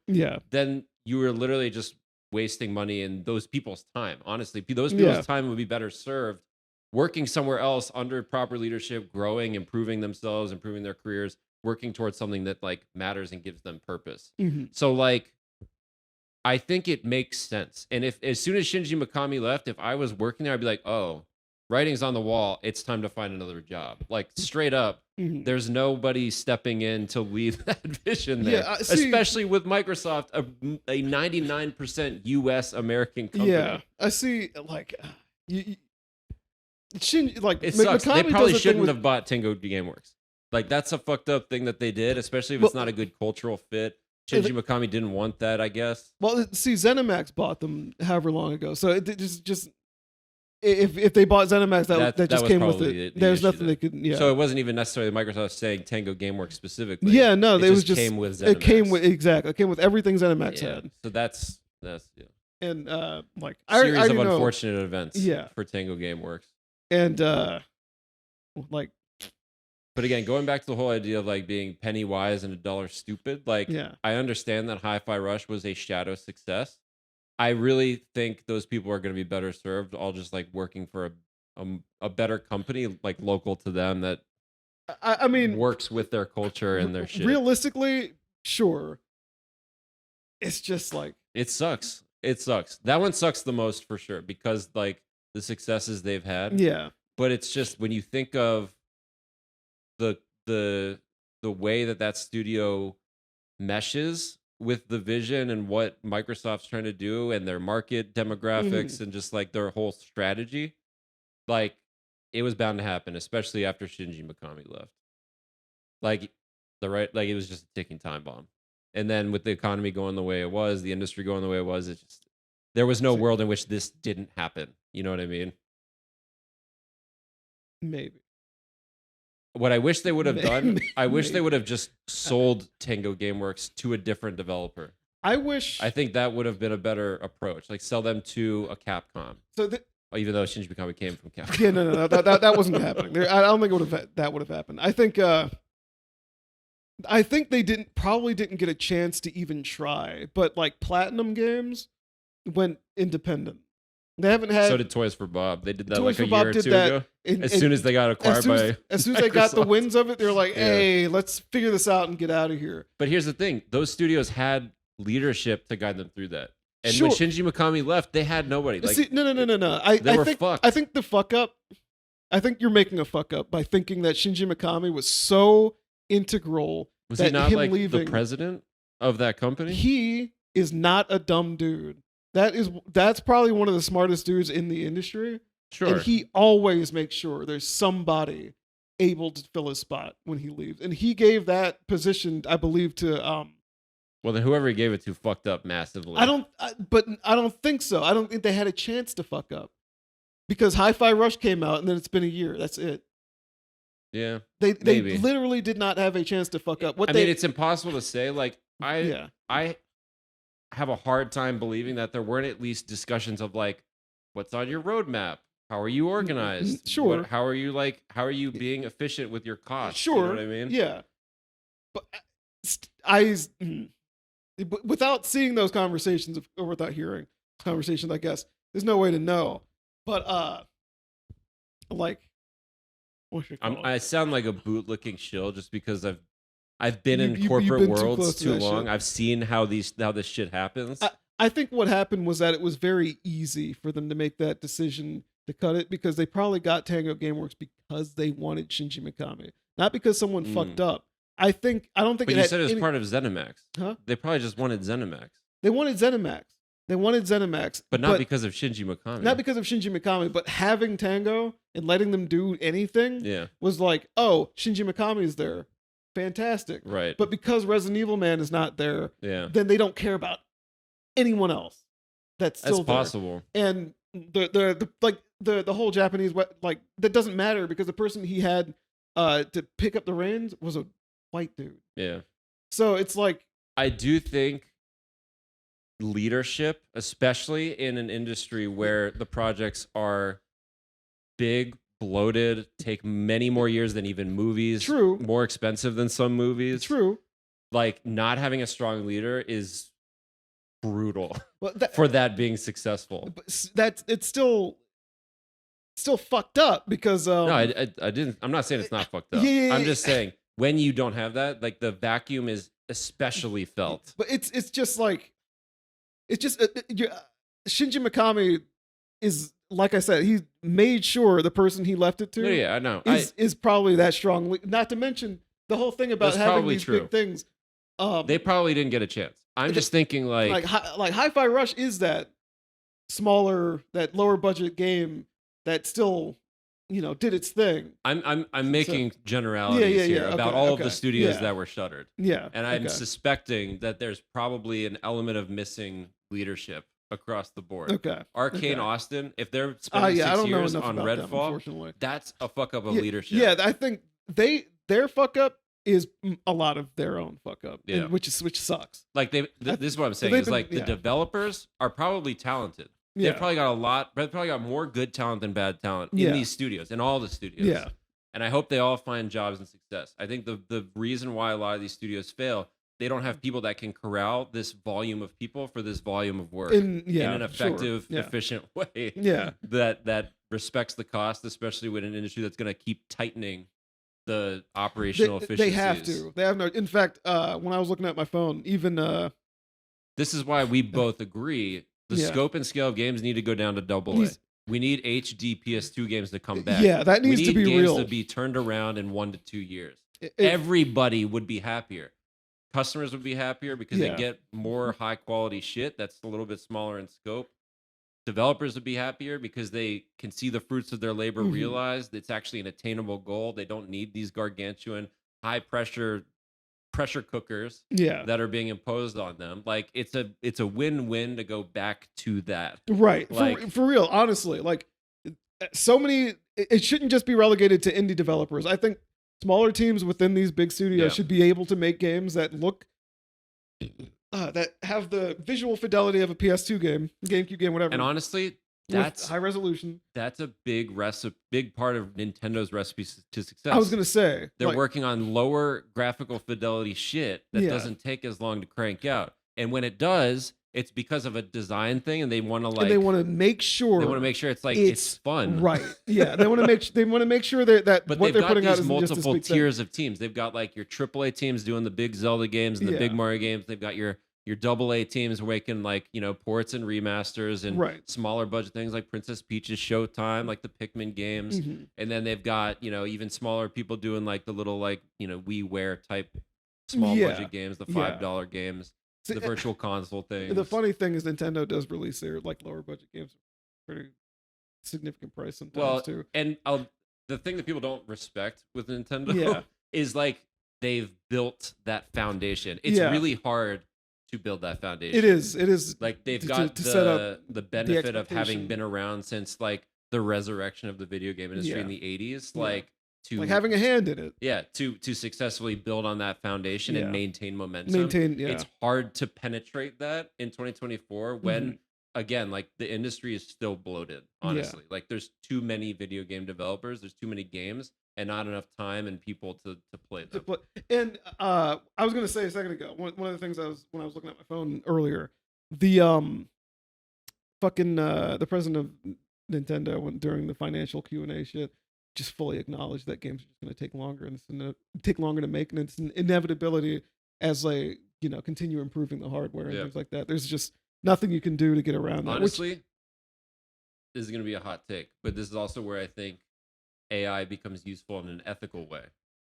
then you are literally just wasting money and those people's time. Honestly, those people's time would be better served working somewhere else under proper leadership, growing, improving themselves, improving their careers, working towards something that like matters and gives them purpose. So like, I think it makes sense. And if as soon as Shinji Mikami left, if I was working there, I'd be like, oh, writing's on the wall. It's time to find another job. Like straight up, there's nobody stepping in to lead that vision there. Especially with Microsoft, a 99% US American company. Yeah, I see. Like, it sucks. They probably shouldn't have bought Tango Gameworks. Like, that's a fucked up thing that they did, especially if it's not a good cultural fit. Shinji Mikami didn't want that, I guess. Well, see, ZeniMax bought them however long ago, so it just. If they bought ZeniMax, that just came with it. There's nothing they could. Yeah. So it wasn't even necessarily Microsoft saying Tango Gameworks specifically. Yeah, no, it was just came with ZeniMax. It came with everything ZeniMax had. So that's and like series of unfortunate events. For Tango Gameworks. And like, but again, going back to the whole idea of like being penny wise and a dollar stupid. Like, I understand that Hi-Fi Rush was a shadow success. I really think those people are going to be better served all just like working for a better company like local to them that I mean works with their culture and their shit. Realistically, sure. It's just like it sucks. That one sucks the most for sure because like the successes they've had. Yeah. But it's just when you think of the way that studio meshes with the vision and what Microsoft's trying to do and their market demographics and just like their whole strategy, like it was bound to happen, especially after Shinji Mikami left. Like it was just a ticking time bomb. And then with the economy going the way it was, the industry going the way it was, there was no world in which this didn't happen. You know what I mean? Maybe. What I wish they would have done, I wish they would have just sold Tango Gameworks to a different developer. I think that would have been a better approach. Like sell them to a Capcom. Even though Shinji Mikami came from Capcom. Yeah, no, that wasn't happening. I don't think that would have happened. I think they probably didn't get a chance to even try. But like Platinum Games went independent. They haven't had. So did Toys for Bob. They did that Toys like a for Bob year or did two that ago. As soon as they got acquired by as soon as they got the Microsoft. winds of it, they're like, "Hey, let's figure this out and get out of here." But here's the thing: those studios had leadership to guide them through that. And Sure. when Shinji Mikami left, they had nobody. Like, See, no. They were fucked. I think the fuck up. I think you're making a fuck up by thinking that Shinji Mikami was so integral. was that he not him like leaving, the president of that company? He is not a dumb dude. That's probably one of the smartest dudes in the industry. Sure. And he always makes sure there's somebody able to fill his spot when he leaves. And he gave that position, I believe, to Well, then whoever he gave it to fucked up massively. but I don't think so. I don't think they had a chance to fuck up. Because Hi-Fi Rush came out and then it's been a year. That's it. Yeah. They maybe. literally did not have a chance to fuck up. I mean, it's impossible to say. Like, Yeah. I have a hard time believing that there weren't at least discussions of like, what's on your roadmap? How are you organized? Sure. How are you being efficient with your costs? Sure. You know what I mean? Yeah. But but without seeing those conversations or without hearing conversations, I guess there's no way to know. But like, what should I call it? I sound like a bootlicking shill just because I've been in You've corporate been too worlds close to too that long. shit. I've seen how this shit happens. I think what happened was that it was very easy for them to make that decision to cut it because they probably got Tango Gameworks because they wanted Shinji Mikami, not because someone fucked up. I don't think. But you said it was part of ZeniMax. Huh? They probably just wanted ZeniMax. They wanted ZeniMax, But not because of Shinji Mikami. Not because of Shinji Mikami, but having Tango and letting them do anything Yeah. was like, oh, Shinji Mikami is there. Fantastic. Right. But because Resident Evil Man is not there, Yeah. then they don't care about anyone else that's still That's there. possible. And the whole Japanese, like, that doesn't matter because the person he had to pick up the reins was a white dude. Yeah. So it's like, I do think leadership, especially in an industry where the projects are big, bloated, take many more years than even movies. True. More expensive than some movies. true. Like, not having a strong leader is brutal Well, for that being successful. But it's still fucked up because No, I didn't. I'm not saying it's not fucked up. Yeah. I'm just saying when you don't have that, like the vacuum is especially felt. But it's just like Shinji Mikami is, like I said, he made sure the person he left it to No, yeah, I know. is probably that strong. Not to mention the whole thing about That's having probably these true. big things. They probably didn't get a chance. I'm just thinking like Hi-Fi Rush is that smaller, that lower budget game that still, did its thing. I'm making generalities here about okay, all of okay, the studios yeah. that were shuttered. Yeah. And I'm okay. suspecting that there's probably an element of missing leadership across the board. Okay. Arcane okay. Austin, if they're spending I 6 don't know years enough on about them, Redfall, unfortunately. that's a fuck up of Yeah, leadership. Yeah, I think their fuck up is a lot of their own fuck up, Yeah. which sucks. Like this is what I'm saying they've is been- like the yeah. developers are probably talented. Yeah. They've probably got more good talent than bad talent Yeah. in these studios, in all the studios. Yeah. And I hope they all find jobs and success. I think the reason why a lot of these studios fail, they don't have people that can corral this volume of people for this volume of work in an effective, sure. Yeah. efficient way. Yeah. That respects the cost, especially with an industry that's going to keep tightening the operational efficiencies. They have to. They have no. In fact, when I was looking at my phone, even This is why we both agree the Yeah. scope and scale of games need to go down to AA. Needs- We need HD PS2 games to come back. Yeah, that needs we to need be games real. to be turned around in 1 to 2 years. It- Everybody would be happier. Customers would be happier because Yeah. they get more high quality shit that's a little bit smaller in scope. Developers would be happier because they can see the fruits of their labor Mhm. realized. It's actually an attainable goal. They don't need these gargantuan high pressure cookers Yeah. that are being imposed on them. Like it's a win-win to go back to that. Right. Like- For real, honestly, like so many it shouldn't just be relegated to indie developers. I think smaller teams within these big studios Yeah. should be able to make games that look that have the visual fidelity of a PS2 game, GameCube game, whatever. And honestly, with that's high resolution. that's a big part of Nintendo's recipe to success. I was gonna say They're like, working on lower graphical fidelity shit that Yeah. doesn't take as long to crank out. And when it does, it's because of a design thing, and they want to and they want to make sure it's like it's fun, right? Yeah, they want to make sure that But what they've they're got putting out these isn't just this multiple big thing. tiers of teams. They've got like your AAA teams doing the big Zelda games and the big Yeah. Mario games. They've got your AA teams making like ports and remasters and Right. smaller budget things like Princess Peach's Showtime, like the Pikmin games. Mhm. And then they've got even smaller people doing like the little like WiiWare type small Yeah. budget games, the Yeah. $5 games, See, the virtual console thing. The funny thing is Nintendo does release their like lower budget games for pretty significant price sometimes Well, too. and the thing that people don't respect with Nintendo Yeah. is like they've built that foundation. It's Yeah. really hard to build that foundation. It is Like they've to- got to set up the benefit of having expectation. been around since like the resurrection of the video game industry in Yeah. the 80s. Yeah. Like to like having a hand in it. to successfully build on that foundation Yeah. and maintain momentum. Maintain, yeah. It's hard to penetrate that in 2024 when Mhm. again, like the industry is still bloated, honestly. Like there's too many video game developers, there's too many games and not enough time and people to play them. And I was gonna say a second ago, one of the things when I was looking at my phone earlier, the fucking the president of Nintendo during the financial Q&A shit just fully acknowledged that games are just gonna take longer and it's gonna take longer to make, and it's an inevitability as they continue improving the hardware and Yeah. things like that. There's just nothing you can do to get around that. Honestly, this is going to be a hot take, but this is also where I think AI becomes useful in an ethical way.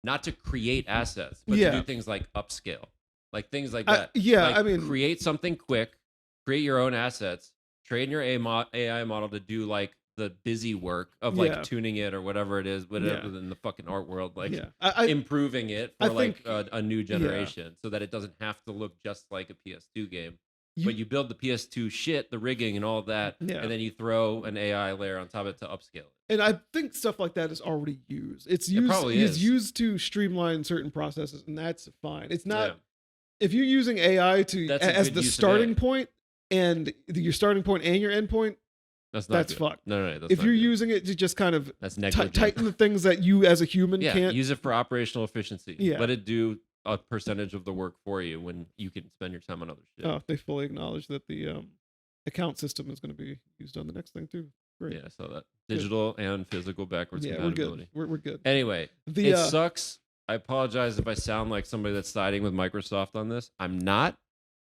Not to create assets, but to Yeah. do things like upscale. Like things like I- that. yeah, Like, I mean- create something quick, create your own assets, train your AI model to do like the busy work of like Yeah. tuning it or whatever it is, whatever Yeah. in the fucking art world, like yeah, improving it I for like think- a new generation so that it doesn't have to look just like a PS2 game. But you build the PS2 shit, the rigging and all of that, Yeah. and then you throw an AI layer on top of it to upscale it. And I think stuff like that is already used. It's probably it's is. used to streamline certain processes, and that's fine. It's not Yeah. if you're using AI That's a as good the use of starting AI. point and your starting point and your end point. That's not That's good. fucked. No, that's If not you're good. using it to just kind of That's negligent. tighten the things that you as a human Yeah, can't. use it for operational efficiency. Yeah. Let it do a percentage of the work for you when you can spend your time on other shit. Oh, they fully acknowledge that the account system is going to be used on the next thing too. Great. Yeah, I saw that. Digital and physical backwards Yeah, we're compatibility. good. We're good. Anyway, The it sucks. I apologize if I sound like somebody that's siding with Microsoft on this. I'm not.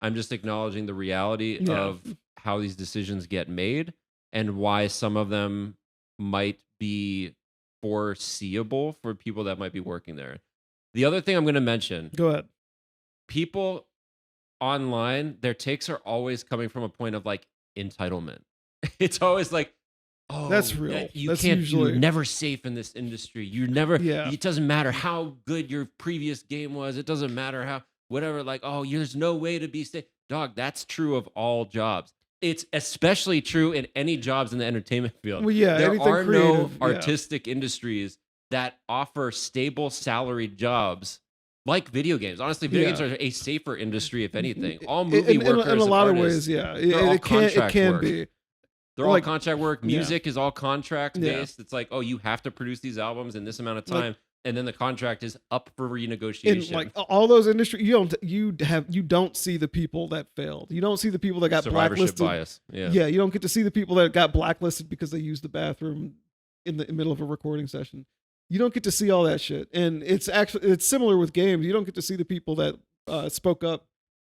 I'm just acknowledging the reality Yeah. of how these decisions get made and why some of them might be foreseeable for people that might be working there. The other thing I'm going to mention, go ahead. people online, their takes are always coming from a point of like entitlement. It's always like, oh, That's real. You That's can't. usually- You're never safe in this industry. You never. Yeah. It doesn't matter how good your previous game was. It doesn't matter how whatever. Like, oh, there's no way to be safe. Dog, that's true of all jobs. It's especially true in any jobs in the entertainment field. Well, yeah, there anything are no creative, yeah. artistic industries that offer stable salaried jobs like video games. Honestly, video Yeah. games are a safer industry, if anything. All movie in workers a lot and of artists, ways, yeah, they're all it contract can work. be. they're like- all contract work. yeah. Music is all contract Yeah. based. It's like, oh, you have to produce these albums in this amount of Like- time, and then the contract is up for In renegotiation. like all those industries, you don't see the people that failed. You don't see the people that got survivorship blacklisted. bias. Yeah. Yeah, you don't get to see the people that got blacklisted because they used the bathroom in the middle of a recording session. You don't get to see all that shit, and it's similar with games. You don't get to see the people that spoke up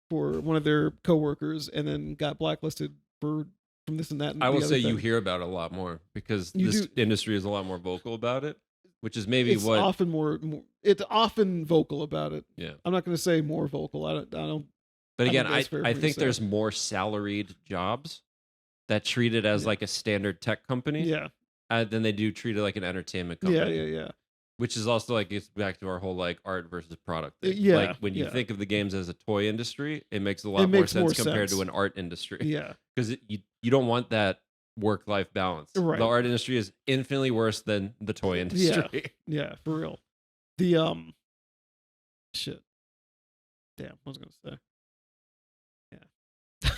for one of their coworkers and then got blacklisted from this and that. And I the will other say you thing. hear about it a lot more because You this do- industry is a lot more vocal about it. which is maybe it's what. often more. It's often vocal about it. Yeah. I'm not going to say more vocal. I don't. But I again, think that's fair I for me to think say. there's more salaried jobs that treat it as Yeah. like a standard tech company Yeah. than they do treat it like an entertainment Yeah. company. Yeah. Which is also like it's back to our whole like art versus product thing. Yeah, Like when you yeah. think of the games as a toy industry, it makes a It lot more makes more sense compared to sense. an art industry. Yeah. Because you don't want that work-life balance. Right. The art industry is infinitely worse than the toy industry. Yeah. For real. The shit. Damn. What was I going to say?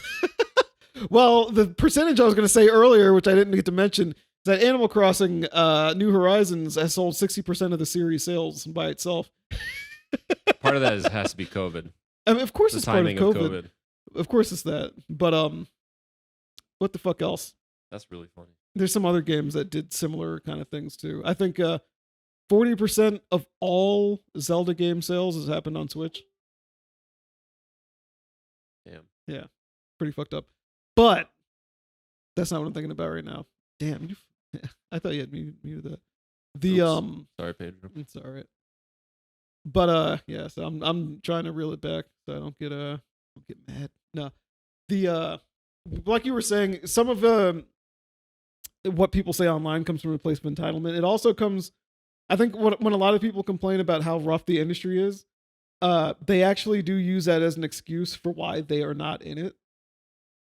Yeah. Well, the percentage I was going to say earlier, which I didn't get to mention, is that Animal Crossing New Horizons has sold 60% of the series sales by itself. Part of that has to be COVID. I mean, of course, The it's part of timing COVID. of COVID. Of course, it's that. But what the fuck else? That's really funny. There's some other games that did similar kind of things too. I think 40% of all Zelda game sales has happened on Switch. Damn. Yeah, pretty fucked up. But that's not what I'm thinking about right now. Damn, I thought you had muted that. The Oops. Sorry, Pedro. it's all right. But yeah, so I'm trying to reel it back so I don't get mad. No, the like you were saying, some of what people say online comes from replacement entitlement. It also comes, I think, when a lot of people complain about how rough the industry is, they actually do use that as an excuse for why they are not in it.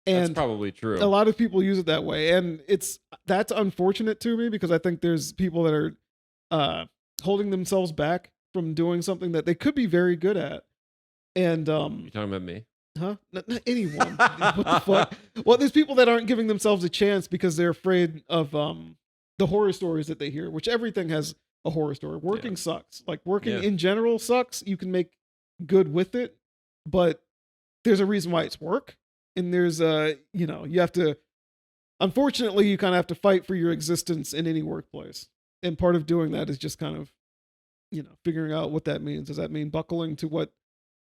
And that's probably true. a lot of people use it that way, and that's unfortunate to me because I think there's people that are holding themselves back from doing something that they could be very good at. And You talking about me? huh? Not anyone. What the fuck? Well, there's people that aren't giving themselves a chance because they're afraid of the horror stories that they hear, which everything has a horror story. Working sucks. Like working in general sucks. You can make good with it, but there's a reason why it's work. And there's you have to, unfortunately, you kind of have to fight for your existence in any workplace. And part of doing that is just kind of, figuring out what that means. Does that mean buckling to what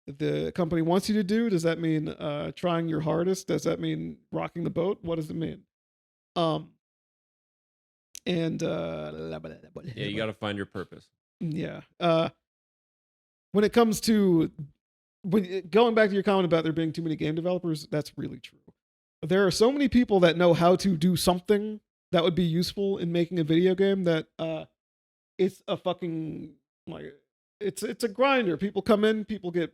the company wants you to do? Does that mean trying your hardest? Does that mean rocking the boat? What does it mean? And Yeah, you got to find your purpose. yeah. When it comes to going back to your comment about there being too many game developers, that's really true. There are so many people that know how to do something that would be useful in making a video game that it's a fucking like it's a grinder. People come in, people get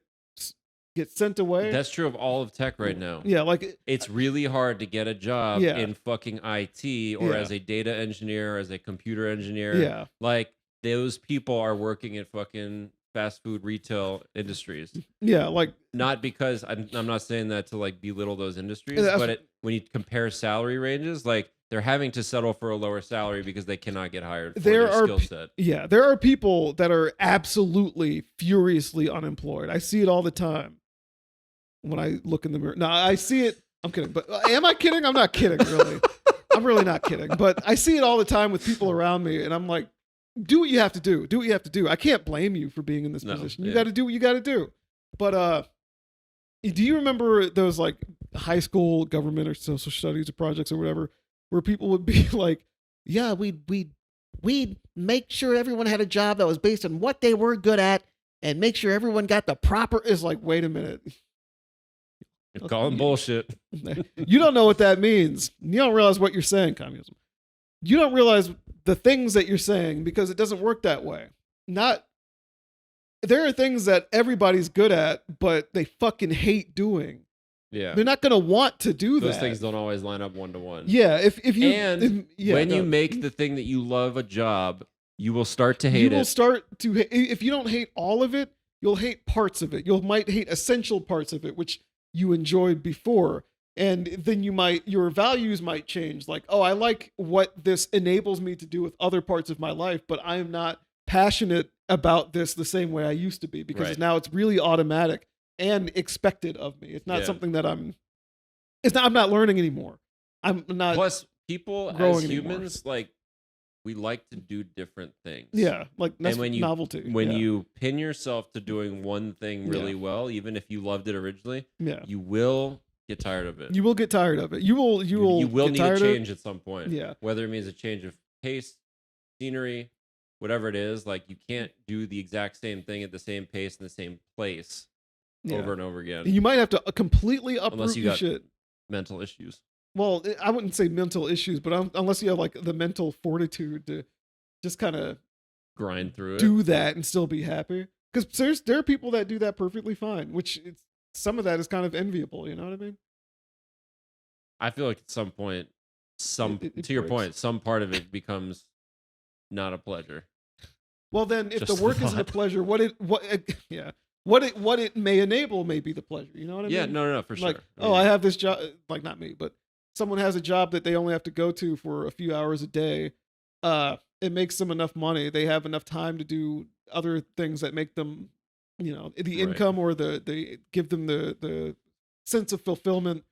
sent away. That's true of all of tech right now. Yeah, like It's really hard to get a job Yeah. in fucking IT or Yeah. as a data engineer, or as a computer engineer. yeah, Like those people are working in fucking fast food retail industries. yeah, like Not because I'm not saying that to like belittle those industries, That's- but when you compare salary ranges, like they're having to settle for a lower salary because they cannot get hired for There their are skill set. yeah, there are people that are absolutely furiously unemployed. I see it all the time when I look in the mirror. No, I see it. I'm kidding, but am I kidding? I'm not kidding, really. I'm really not kidding. But I see it all the time with people around me, and I'm like, do what you have to do. Do what you have to do. I can't blame you for being in this position. You got to do what you got to do. But do you remember those like high school government or social studies projects or whatever, where people would be like, Yeah, we'd make sure everyone had a job that was based on what they were good at and make sure everyone got the proper. "It's like, wait a minute, You're calling bullshit. you don't know what that means. You don't realize what you're saying, communism. You don't realize the things that you're saying because it doesn't work that way. There are things that everybody's good at, but they fucking hate doing. Yeah. They're not going to want to do Those that. things don't always line up one to one. Yeah, if you when you make the thing that you love a job, you will start to hate you will it. start to if you don't hate all of it, you'll hate parts of it. You might hate essential parts of it, which you enjoyed before. And then your values might change. Like, oh, I like what this enables me to do with other parts of my life, but I am not passionate about this the same way I used to be because now it's really automatic and expected of me. It's not something that I'm not learning anymore. I'm not. Plus, people as humans, like, we like to do different things. Yeah, like that's and when novelty. When you pin yourself to doing one thing really well, even if you loved it originally, you will get tired of it. You will get tired of it. You will need a tired change at some point. Yeah. Whether it means a change of pace, scenery, whatever it is, like you can't do the exact same thing at the same pace in the same place over and over again. You might have to completely uproot Unless you your got shit. mental issues. Well, I wouldn't say mental issues, but unless you have like the mental fortitude to just kind of grind through it, do that and still be happy. Because there are people that do that perfectly fine, which some of that is kind of enviable. You know what I mean? I feel like at some point, to your breaks. point, some part of it becomes not a pleasure. Well, then, if Just the work the isn't a thought. pleasure, what it may enable may be the pleasure. You know what I Yeah, mean? no, for Like, sure. I have this job. Like, not me, but someone has a job that they only have to go to for a few hours a day. It makes them enough money. They have enough time to do other things that make them, the Right. income or they give them the sense of fulfillment,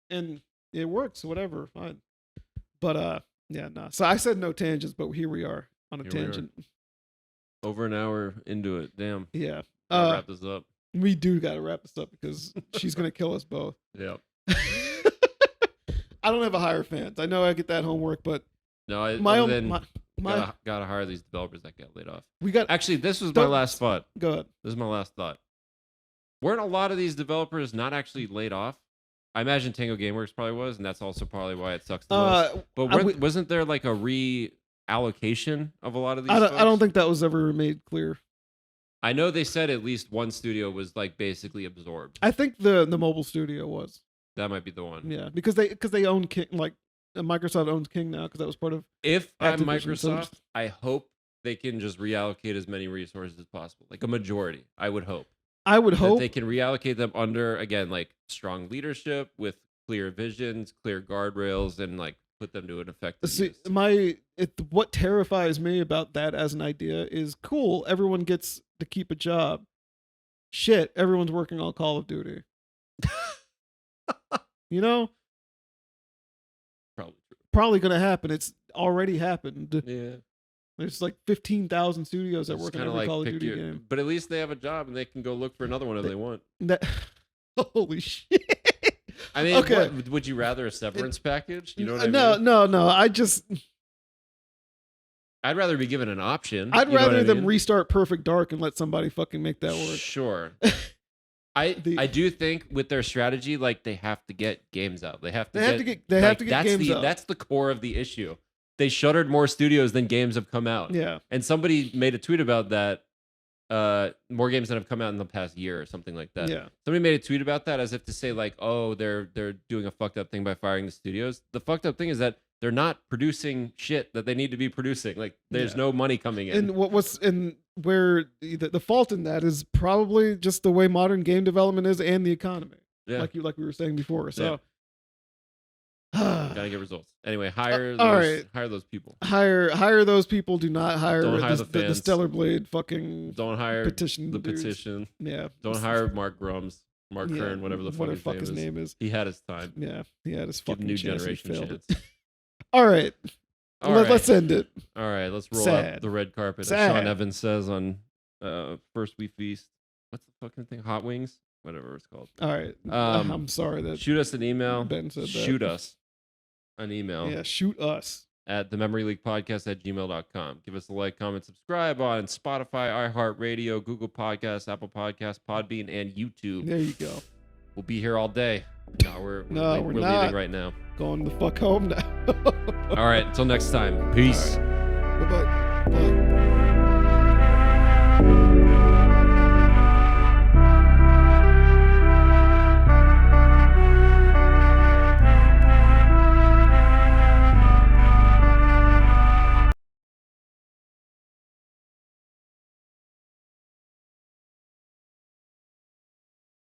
and it works. Whatever, fine. But yeah, no. So I said no tangents, but here we are on a Here we are. tangent. Over an hour into it. Damn. Yeah. Gotta wrap this up. We do got to wrap this up because she's gonna kill us both. Yeah. I don't have a hire fans. I know I get that homework, but No, gotta hire these developers that get laid off. we got. Actually, this was my last thought. Go ahead. This is my last thought. Weren't a lot of these developers not actually laid off? I imagine Tango Gameworks probably was, and that's also probably why it sucks the most. But wasn't there like a reallocation of a lot of these? I don't folks? think that was ever made clear. I know they said at least one studio was like basically absorbed. I think the mobile studio was. That might be the one. Yeah, because they own King, like Microsoft owns King now because that was part of. If I'm Activision, so Microsoft, I hope they can just reallocate as many resources as possible, like a majority. I would hope. I would hope that they can reallocate them under, again, like strong leadership with clear visions, clear guardrails, and like put them to an effective use. What terrifies me about that as an idea is cool. Everyone gets to keep a job. Shit, everyone's working on Call of Duty. You know, Probably true. probably gonna happen. It's already happened. Yeah. There's like 15,000 studios that It's work on kinda every like Call of pick Duty your- game. But at least they have a job and they can go look for another one if they want. That holy shit. I mean, Okay. would you rather a severance package? You know what I No, mean? no. I'd rather be given an option. I'd you know what rather I them mean? restart Perfect Dark and let somebody fucking make that work. Sure. I do think with their strategy, like they have to get games out. They have to get games out. That's the core of the issue. They shuttered more studios than games have come out. Yeah. And somebody made a tweet about that. More games that have come out in the past year or something like that. Yeah. Somebody made a tweet about that as if to say like, oh, they're doing a fucked up thing by firing the studios. The fucked up thing is that they're not producing shit that they need to be producing. Like there's no money coming in. And where the fault in that is probably just the way modern game development is and the economy. Yeah. Like we were saying before. So gotta get results. Anyway, hire those people. Hire those people. Do not hire, Don't hire the fans. Stellar Blade fucking Don't hire petition the dudes. petition. Yeah. Don't hire Mark Grums, Mark Kern, whatever the fuck his name is. He had his time. Yeah, he had his Give fucking new chance. generation He failed chance. it. All right. Let's end it. All right, let's roll Sad. out the red carpet. As Sad. Sean Evans says on First We Feast. What's the fucking thing? Hot Wings? Whatever it's called. All right. I'm sorry that shoot us an email. Ben said that. Shoot us an email. Yeah, shoot us. At thememoryleakpodcast@gmail.com. Give us a like, comment, subscribe on Spotify, iHeartRadio, Google Podcasts, Apple Podcasts, Podbean, and YouTube. There you go. We'll be here all day. No, we're not. leaving right now. Going the fuck home now. All right, until next time. Peace. Right. Bye-bye. Bye.